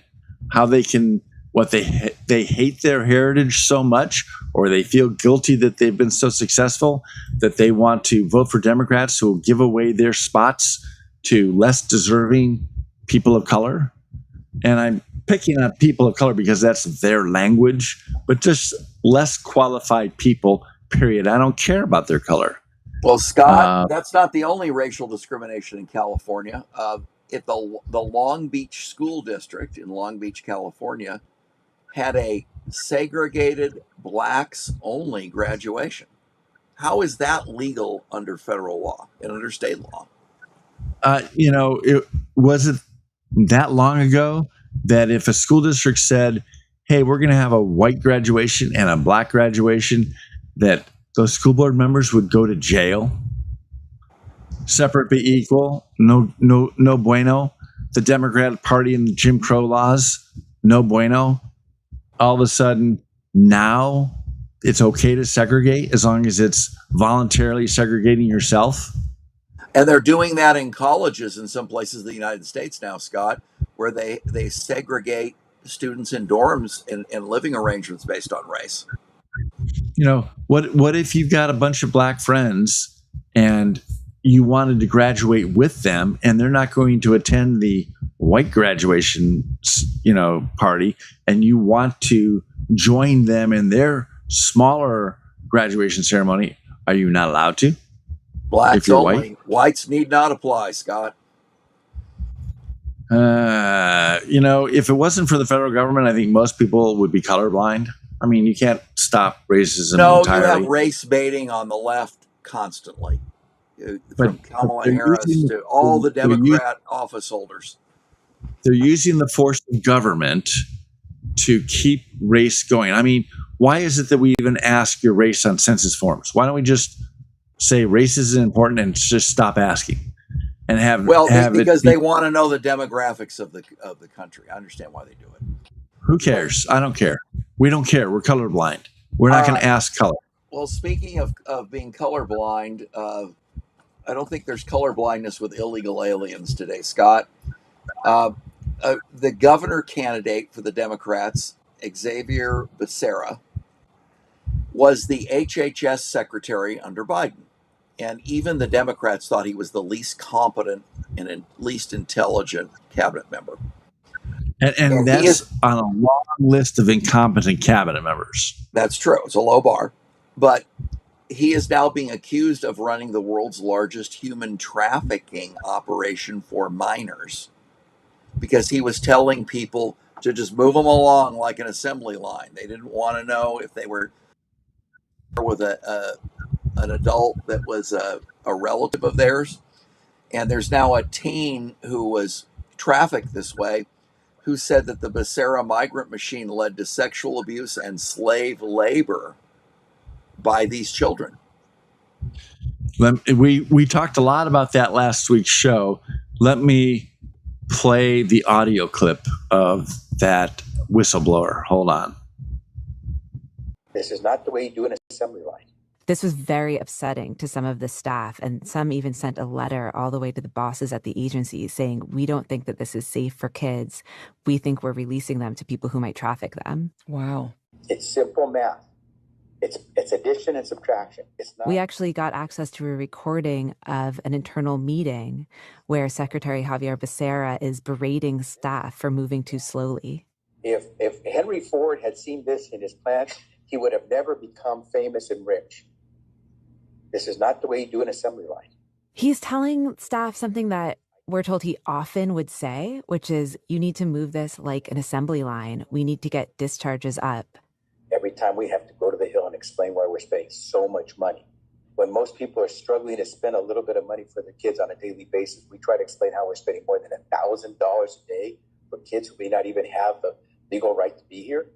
How they can, they hate their heritage so much, or they feel guilty that they've been so successful that they want to vote for Democrats who will give away their spots to less deserving people of color. And I'm picking on people of color because that's their language, but just less qualified people, period. I don't care about their color. Well, Scott, that's not the only racial discrimination in California. If the Long Beach School District in Long Beach, California, had a segregated blacks-only graduation. How is that legal under federal law and under state law? It wasn't that long ago that if a school district said, hey, we're going to have a white graduation and a black graduation, that those school board members would go to jail? Separate but equal? No bueno. The Democrat Party and the Jim Crow laws? No bueno. All of a sudden, now it's okay to segregate as long as it's voluntarily segregating yourself. And they're doing that in colleges in some places in the United States now, Scott, where they segregate students in dorms and living arrangements based on race. You know, what if you've got a bunch of black friends and you wanted to graduate with them and they're not going to attend the white graduation, party, and you want to join them in their smaller graduation ceremony? Are you not allowed to? Blacks If you're only. white? Whites need not apply, Scott. If it wasn't for the federal government, I think most people would be colorblind. I mean, you can't stop racism No, entirely. you have race baiting on the left constantly, from But Kamala they're Harris using- to all the they're using- Democrat office holders. They're using the force of government to keep race going. I mean, why is it that we even ask your race on census forms? Why don't we just say race is important and just stop asking and have Because it be, they want to know the demographics of the country. I understand why they do it. who cares? I don't care. We don't care. We're colorblind. We're not going to ask color. Well, speaking of being colorblind, I don't think there's colorblindness with illegal aliens today, Scott. The governor candidate for the Democrats, Xavier Becerra, was the HHS secretary under Biden. And even the Democrats thought he was the least competent and least intelligent cabinet member. And And he that's is- on a long list of incompetent cabinet members. That's true. It's a low bar. But he is now being accused of running the world's largest human trafficking operation for minors, because he was telling people to just move them along like an assembly line. They didn't want to know if they were with an adult that was a relative of theirs. And there's now a teen who was trafficked this way who said that the Becerra migrant machine led to sexual abuse and slave labor by these children. We talked a lot about that last week's show. Let me play the audio clip of that whistleblower. Hold on. This is not the way you do an assembly line. This was very upsetting to some of the staff, and some even sent a letter all the way to the bosses at the agency saying, we don't think that this is safe for kids. We think we're releasing them to people who might traffic them. Wow. It's simple math. It's addition and subtraction. It's not. We actually got access to a recording of an internal meeting where Secretary Javier Becerra is berating staff for moving too slowly. If Henry Ford had seen this in his plan, he would have never become famous and rich. This is not the way you do an assembly line. He's telling staff something that we're told he often would say, which is, you need to move this like an assembly line. We need to get discharges up. Every time we have to go to the Hill and explain why we're spending so much money. When most people are struggling to spend a little bit of money for their kids on a daily basis, we try to explain how we're spending more than $1,000 a day for kids who may not even have the legal right to be here.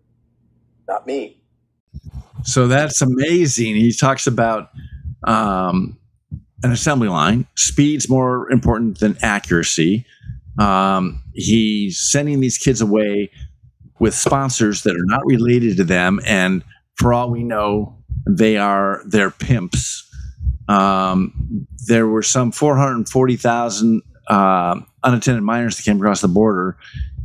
Not me. So that's amazing. He talks about an assembly line. Speed's more important than accuracy. He's sending these kids away with sponsors that are not related to them, and for all we know, they're pimps. There were some 440,000 unattended minors that came across the border,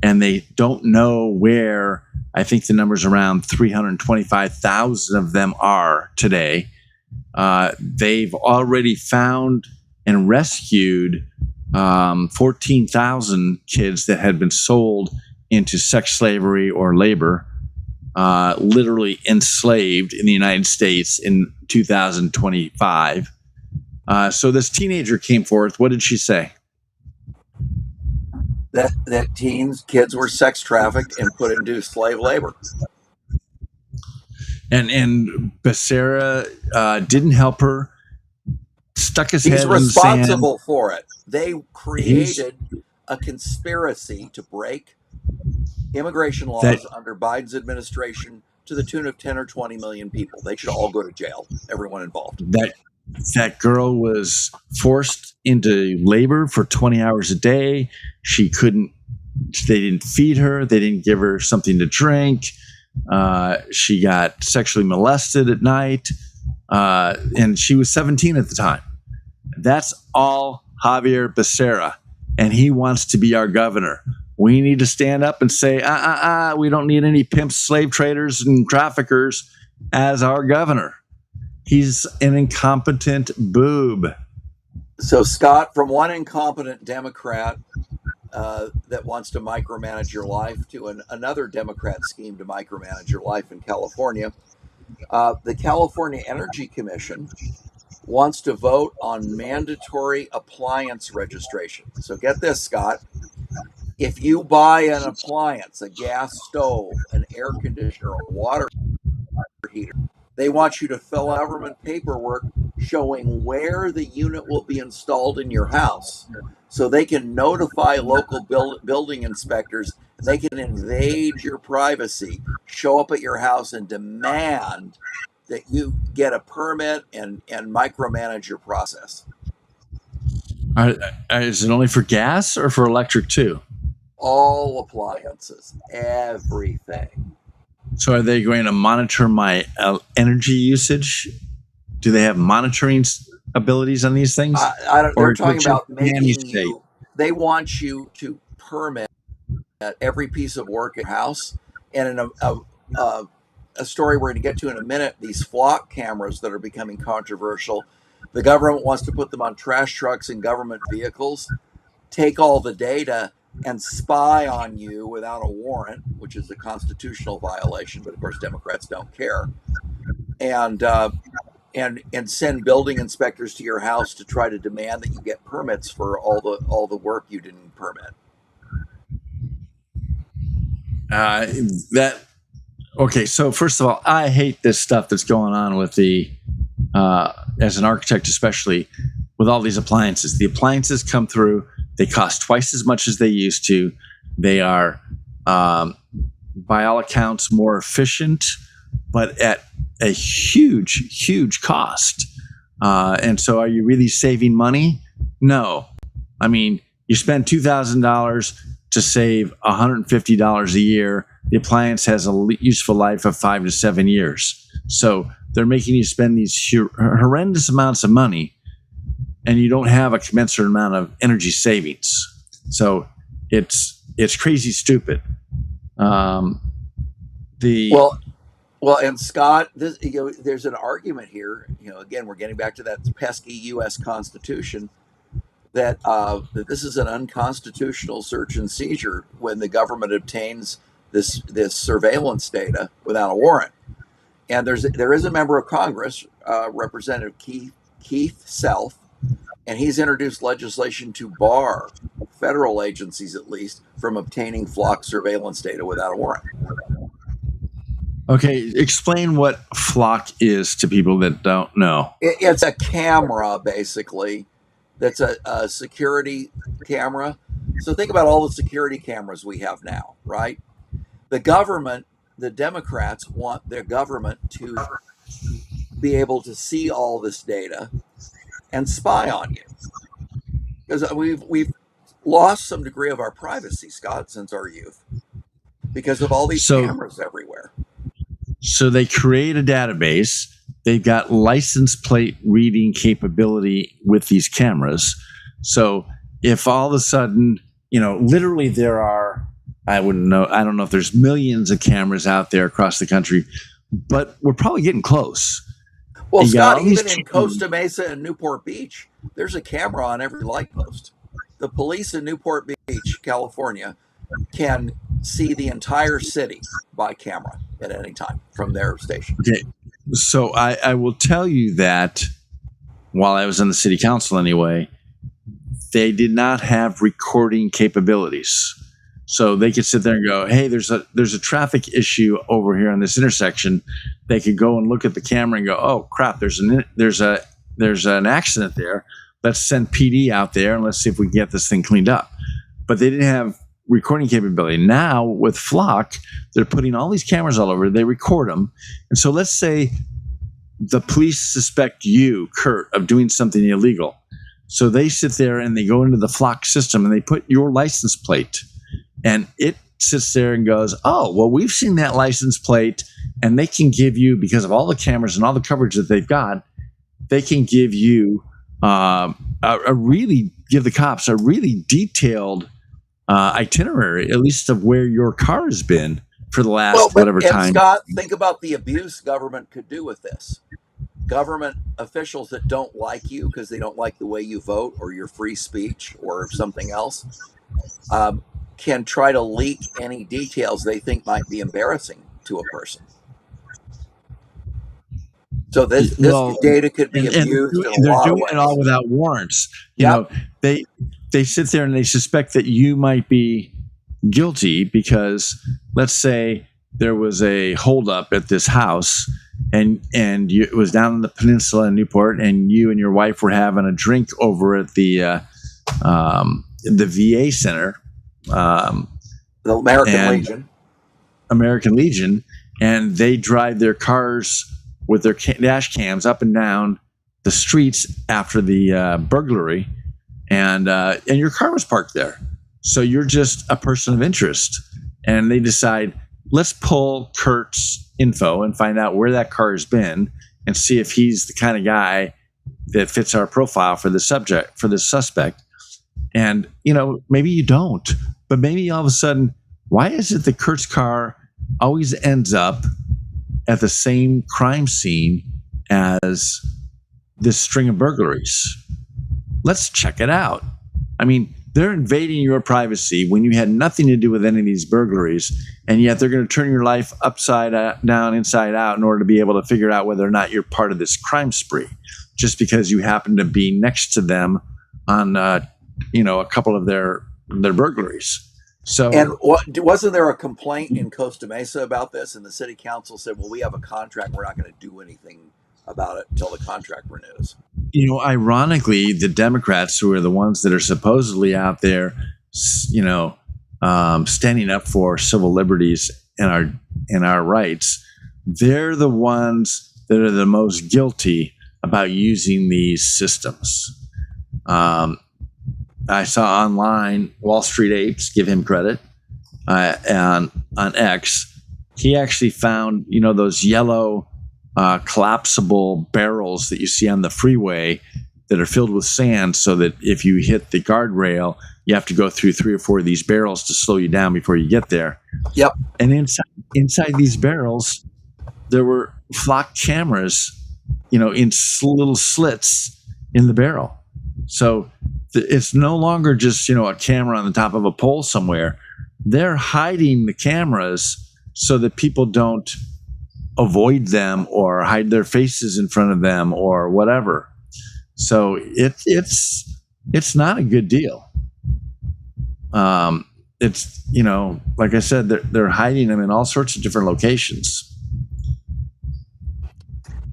and they don't know where. I think the number's around 325,000 of them are today. They've already found and rescued 14,000 kids that had been sold into sex slavery or labor, literally enslaved in the United States in 2025. So this teenager came forth. What did she say? That kids were sex trafficked and put into slave labor. And Becerra didn't help her. Stuck his head He's in the sand. responsible for it. They created a conspiracy to break Immigration laws That under Biden's administration to the tune of 10 or 20 million people. They should all go to jail, everyone involved. that girl was forced into labor for 20 hours a day. They didn't feed her. They didn't give her something to drink. She got sexually molested at night. And she was 17 at the time. That's all Javier Becerra. And he wants to be our governor. We need to stand up and say, we don't need any pimps, slave traders, and traffickers as our governor. He's an incompetent boob. So, Scott, from one incompetent Democrat that wants to micromanage your life to another Democrat scheme to micromanage your life in California, the California Energy Commission wants to vote on mandatory appliance registration. So get this, Scott. If you buy an appliance, a gas stove, an air conditioner, a water heater, they want you to fill out government paperwork showing where the unit will be installed in your house so they can notify local building inspectors. They can invade your privacy, show up at your house and demand that you get a permit and micromanage your process. Is it only for gas or for electric too? All appliances, everything. So are they going to monitor my energy usage? Do they have monitoring abilities on these things? They're talking about making you, they want you to permit every piece of work at house. And in a story we're going to get to in a minute, these flock cameras that are becoming controversial, the government wants to put them on trash trucks and government vehicles, take all the data and spy on you without a warrant, which is a constitutional violation, but of course Democrats don't care, and send building inspectors to your house to try to demand that you get permits for all the work you didn't permit. Okay, so first of all, I hate this stuff that's going on with the, as an architect especially, with all these appliances. The appliances come through, they cost twice as much as they used to. They are, by all accounts, more efficient, but at a huge, huge cost. And so are you really saving money? No. I mean, you spend $2,000 to save $150 a year. The appliance has a useful life of 5 to 7 years. So they're making you spend these horrendous amounts of money, and you don't have a commensurate amount of energy savings. So it's crazy stupid. Well, and Scott, there's an argument here. Again, we're getting back to that pesky U.S. Constitution that this is an unconstitutional search and seizure when the government obtains this surveillance data without a warrant. And there is a member of Congress, Representative Keith Self, and he's introduced legislation to bar federal agencies, at least, from obtaining flock surveillance data without a warrant. Okay, explain what flock is to people that don't know. It's a camera, basically, that's a security camera. So think about all the security cameras we have now, right? The government, the Democrats want their government to be able to see all this data and spy on you. Because we've lost some degree of our privacy, Scott, since our youth, because of all these cameras everywhere. So they create a database. They've got license plate reading capability with these cameras. So if all of a sudden, literally there are, I don't know if there's millions of cameras out there across the country, but we're probably getting close. Well, Scott, even in Costa Mesa and Newport Beach, there's a camera on every light post. The police in Newport Beach, California, can see the entire city by camera at any time from their station. Okay. So I will tell you that while I was on the city council anyway, they did not have recording capabilities. So they could sit there and go, hey, there's a traffic issue over here on this intersection. They could go and look at the camera and go, oh crap, there's an accident there. Let's send PD out there and let's see if we can get this thing cleaned up. But they didn't have recording capability. Now with Flock, they're putting all these cameras all over. They record them, and so let's say the police suspect you, Kurt, of doing something illegal. So they sit there and they go into the Flock system and they put your license plate, and it sits there and goes, oh, well, we've seen that license plate, and they can give you, because of all the cameras and all the coverage that they've got, they can give you give the cops a really detailed itinerary, at least of where your car has been for the last whatever time. Scott, think about the abuse government could do with this. Government officials that don't like you because they don't like the way you vote or your free speech or something else can try to leak any details they think might be embarrassing to a person. So this data could be abused in a lot of ways. They're doing it all without warrants. You know, they sit there and they suspect that you might be guilty because, let's say, there was a holdup at this house, and it was down in the peninsula in Newport, and you and your wife were having a drink over at the VA center, the American Legion, and they drive their cars with their dash cams up and down the streets after the burglary, and your car was parked there. So you're just a person of interest, and they decide, let's pull Kurt's info and find out where that car has been and see if he's the kind of guy that fits our profile for the suspect. And, maybe you don't, but maybe all of a sudden, why is it that Kurt's car always ends up at the same crime scene as this string of burglaries? Let's check it out. I mean, they're invading your privacy when you had nothing to do with any of these burglaries, and yet they're going to turn your life upside down, inside out, in order to be able to figure out whether or not you're part of this crime spree, just because you happen to be next to them on, a couple of their burglaries. So, and wasn't there a complaint in Costa Mesa about this? And the city council said, well, we have a contract. We're not going to do anything about it until the contract renews. Ironically, the Democrats, who are the ones that are supposedly out there, standing up for civil liberties and our rights, they're the ones that are the most guilty about using these systems. I saw online Wall Street Apes, give him credit, and on X, he actually found, those yellow collapsible barrels that you see on the freeway that are filled with sand, so that if you hit the guardrail, you have to go through 3 or 4 of these barrels to slow you down before you get there. Yep. And inside these barrels, there were Flock cameras, in little slits in the barrel. So it's no longer just, a camera on the top of a pole somewhere. They're hiding the cameras so that people don't avoid them or hide their faces in front of them or whatever. So it's not a good deal. It's, like I said, they're hiding them in all sorts of different locations.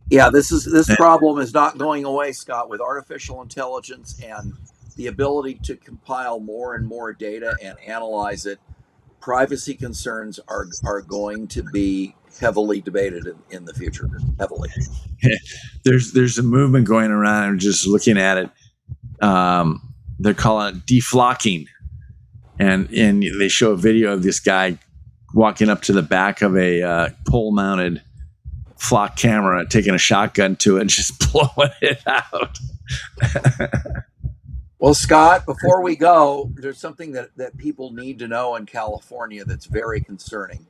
Yeah, this problem is not going away, Scott, with artificial intelligence and the ability to compile more and more data and analyze it. Privacy concerns are going to be heavily debated in the future. Heavily. There's a movement going around. I'm just looking at it. They're calling it deflocking, and they show a video of this guy walking up to the back of a pole-mounted Flock camera, taking a shotgun to it and just blowing it out. Well, Scott, before we go, there's something that people need to know in California that's very concerning.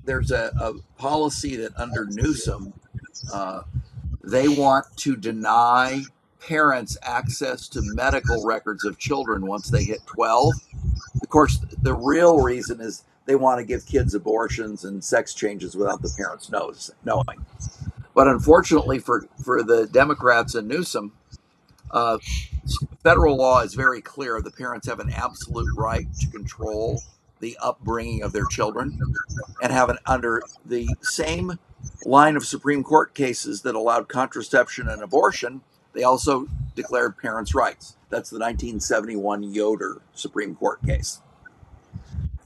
There's a policy that under Newsom, they want to deny parents access to medical records of children once they hit 12. Of course, the real reason is they want to give kids abortions and sex changes without the parents knowing. But unfortunately for the Democrats and Newsom, federal law is very clear. The parents have an absolute right to control the upbringing of their children, and have under the same line of Supreme Court cases that allowed contraception and abortion. They also declared parents' rights. That's the 1971 Yoder Supreme Court case.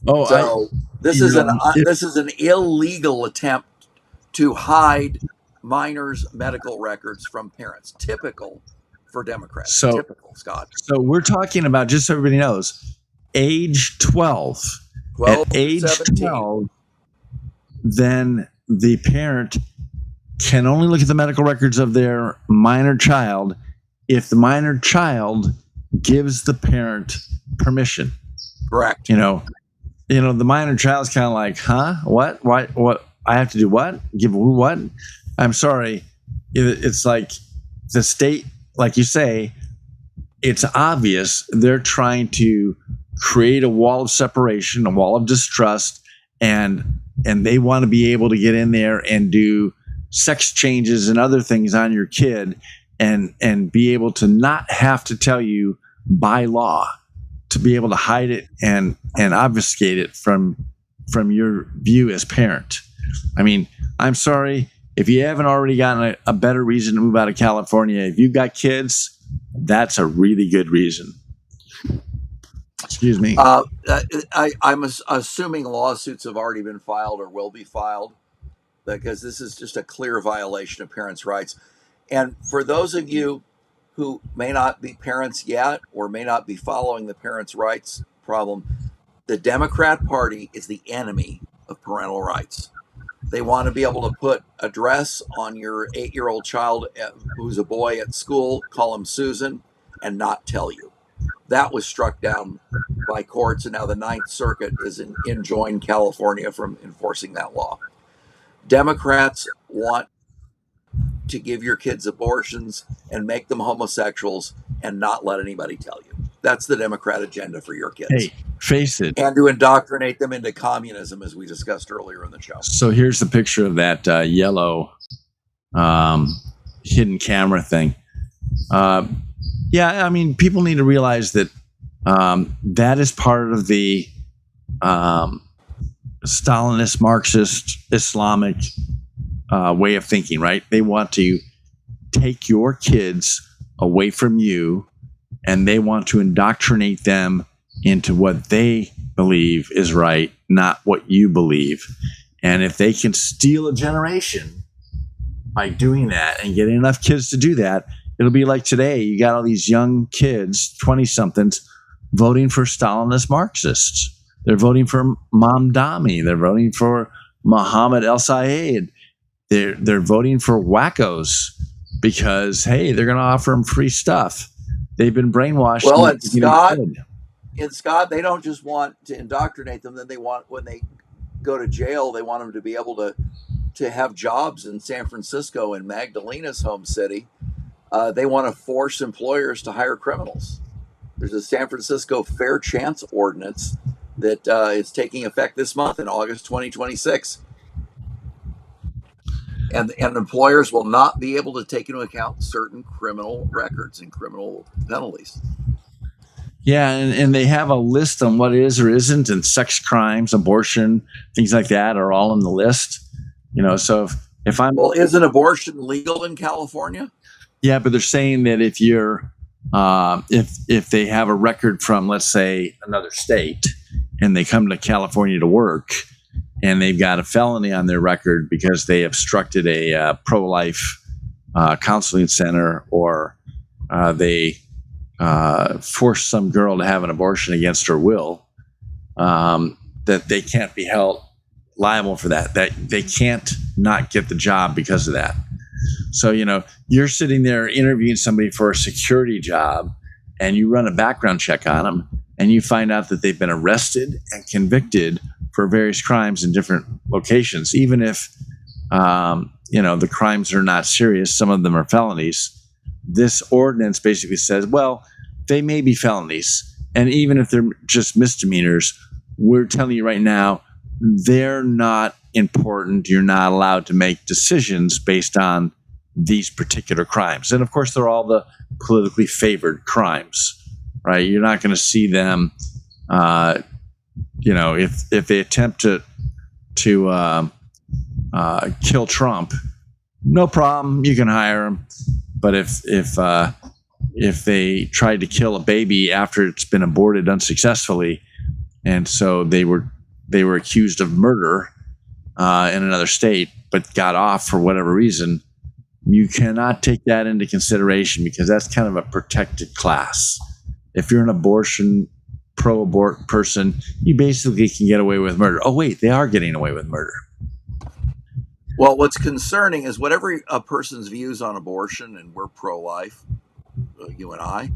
Oh, So this you is know, this is an illegal attempt to hide minors' medical records from parents. Typical for Democrats. So- typical, Scott. so we're talking about, just so everybody knows, age 12. 12 At to age 17. 12, then the parent can only look at the medical records of their minor child if the minor child gives the parent permission. Correct. You know, the minor child's kind of like, huh? What? What? I have to do what? Give who what? I'm sorry. It's like the state, like you say, it's obvious they're trying to create a wall of separation, a wall of distrust, and they want to be able to get in there and do sex changes and other things on your kid, and be able to not have to tell you by law, to be able to hide it and obfuscate it from your view as parent. I mean, I'm sorry if you haven't already gotten a better reason to move out of California. If you've got kids, that's a really good reason. Excuse me. I'm assuming lawsuits have already been filed or will be filed, because this is just a clear violation of parents' rights. And for those of you who may not be parents yet or may not be following the parents' rights problem, the Democrat Party is the enemy of parental rights. They want to be able to put a dress on your 8-year-old child who's a boy at school, call him Susan, and not tell you. That was struck down by courts, and now the Ninth Circuit is enjoined California from enforcing that law. Democrats want to give your kids abortions and make them homosexuals and not let anybody tell you. That's the Democrat agenda for your kids. Hey, face it. And to indoctrinate them into communism, as we discussed earlier in the show. So here's the picture of that yellow hidden camera thing. Yeah, I mean, people need to realize that that is part of the Stalinist, Marxist, Islamic way of thinking, right? They want to take your kids away from you, and they want to indoctrinate them into what they believe is right, not what you believe. And if they can steal a generation by doing that and getting enough kids to do that, it'll be like today. You got all these young kids, 20-somethings, voting for Stalinist Marxists. They're voting for Mamdani. They're voting for Mohammed El-Sayed. They're voting for wackos because, hey, they're going to offer them free stuff. They've been brainwashed. Well, and Scott, they don't just want to indoctrinate them. Then they want, when they go to jail, they want them to be able to have jobs in San Francisco, in Magdalena's home city. They want to force employers to hire criminals. There's a San Francisco Fair Chance Ordinance that is taking effect this month in August 2026. And employers will not be able to take into account certain criminal records and criminal penalties. Yeah, and they have a list on what is or isn't, and sex crimes, abortion, things like that are all on the list. So if I'm... Well, isn't abortion legal in California? Yeah, but they're saying that if you're if they have a record from, let's say, another state, and they come to California to work, and they've got a felony on their record because they obstructed a pro-life counseling center, or they forced some girl to have an abortion against her will, that they can't be held liable for that. That they can't not get the job because of that. So, you're sitting there interviewing somebody for a security job, and you run a background check on them, and you find out that they've been arrested and convicted for various crimes in different locations. Even if, the crimes are not serious, some of them are felonies. This ordinance basically says, well, they may be felonies. And even if they're just misdemeanors, we're telling you right now, they're not important. You're not allowed to make decisions based on these particular crimes. And of course, they're all the politically favored crimes, right? You're not going to see them, if they attempt to kill Trump, no problem. You can hire them. But if if they tried to kill a baby after it's been aborted unsuccessfully, and so they were accused of murder in another state, but got off for whatever reason, you cannot take that into consideration because that's kind of a protected class. If you're an abortion, pro-abort person, you basically can get away with murder. Oh, wait, they are getting away with murder. Well, what's concerning is whatever a person's views on abortion, and we're pro-life, you and I,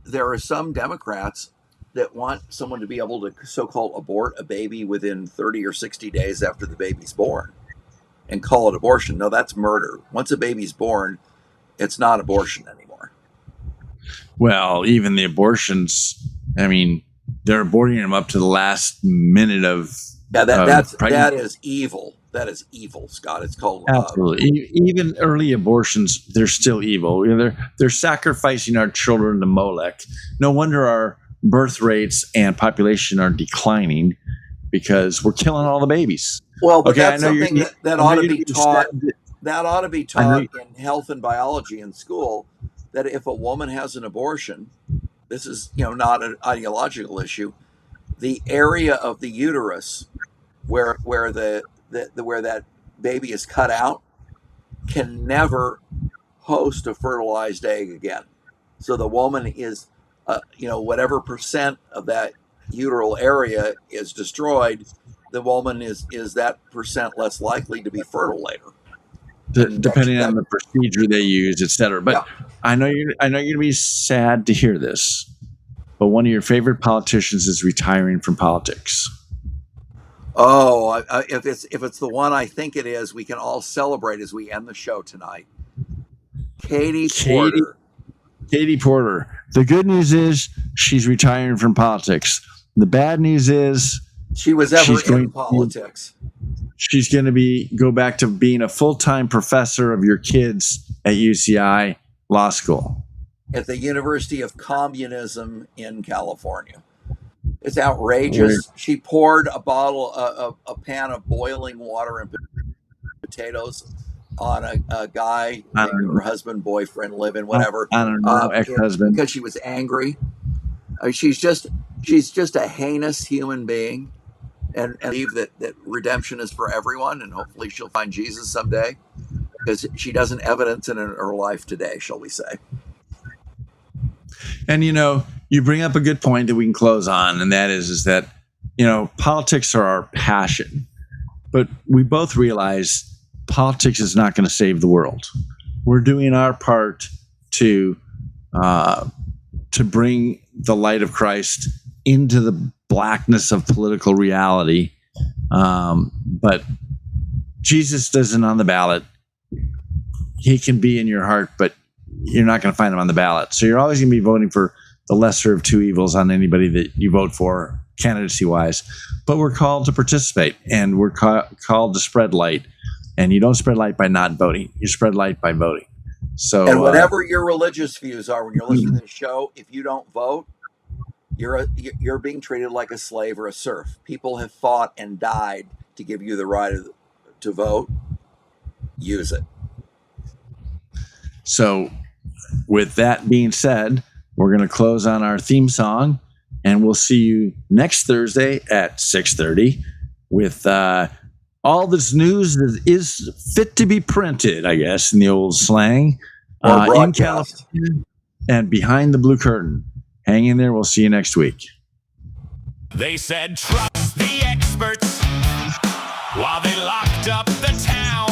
there are some Democrats that want someone to be able to so-called abort a baby within 30 or 60 days after the baby's born and call it abortion. No, that's murder. Once a baby's born, it's not abortion anymore. Well, even the abortions, I mean, they're aborting them up to the last minute of that pregnancy. is evil. That is evil, Scott. It's called Absolutely. Even early abortions, they're still evil. You know, they're sacrificing our children to Molech. No wonder our birth rates and population are declining because we're killing all the babies. well, but Okay, that's I know something you're- that I ought know to you're be taught. sad. That ought to be I know taught in health and biology in school. That if a woman has an abortion, this is not an ideological issue. The area of the uterus where that baby is cut out can never host a fertilized egg again. So the woman is, whatever percent of that uteral area is destroyed, the woman is that percent less likely to be fertile later. Depending on the procedure they use, et cetera. But Yeah. I know you're going to be sad to hear this, but one of your favorite politicians is retiring from politics. Oh, if it's the one I think it is, we can all celebrate as we end the show tonight. Katie Porter. Katie Porter. The good news is she's retiring from politics. The bad news is She was ever She's going in to- politics. she's going to go back to being a full-time professor of your kids at UCI Law School. At the University of Communism in California. It's outrageous. She poured a pan of boiling water and potatoes on a guy, I don't her husband, boyfriend, live-in, whatever. I don't know, ex-husband. Because she was angry. She's just a heinous human being, and believe that redemption is for everyone, and hopefully she'll find Jesus someday, because she doesn't evidence it in her life today, shall we say? And you bring up a good point that we can close on, and that is that politics are our passion, but we both realize politics is not going to save the world. We're doing our part to bring the light of Christ into the blackness of political reality, but Jesus isn't on the ballot. He can be in your heart, but you're not going to find him on the ballot. So you're always going to be voting for the lesser of two evils on anybody that you vote for, candidacy wise. But we're called to participate, and we're called to spread light. And you don't spread light by not voting. You spread light by voting. So, And whatever your religious views are, when you're listening to the show, if you don't vote, you're being treated like a slave or a serf. People have fought and died to give you the right to vote. Use it. So, with that being said, we're going to close on our theme song, and we'll see you next Thursday at 6:30 with all this news that is fit to be printed, I guess, in the old slang, Or in broadcast. California and behind the blue curtain. Hang in there. We'll see you next week. They said trust the experts while they locked up the town.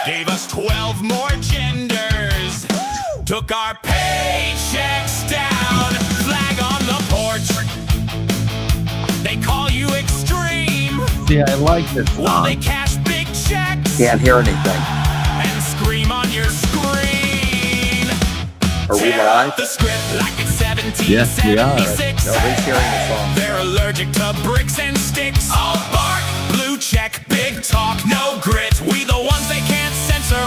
Gave us 12 more genders. Took our paychecks down. Flag on the porch. They call you extreme Yeah, I like this while they song. cash big checks Can't hear anything. and scream on your screen. Are we Tear live? up the script like it's 1776. Yes, we are. Nobody's hearing the song. They're allergic to bricks and sticks. All bark, blue check, big talk, no grit. We the ones they can't censor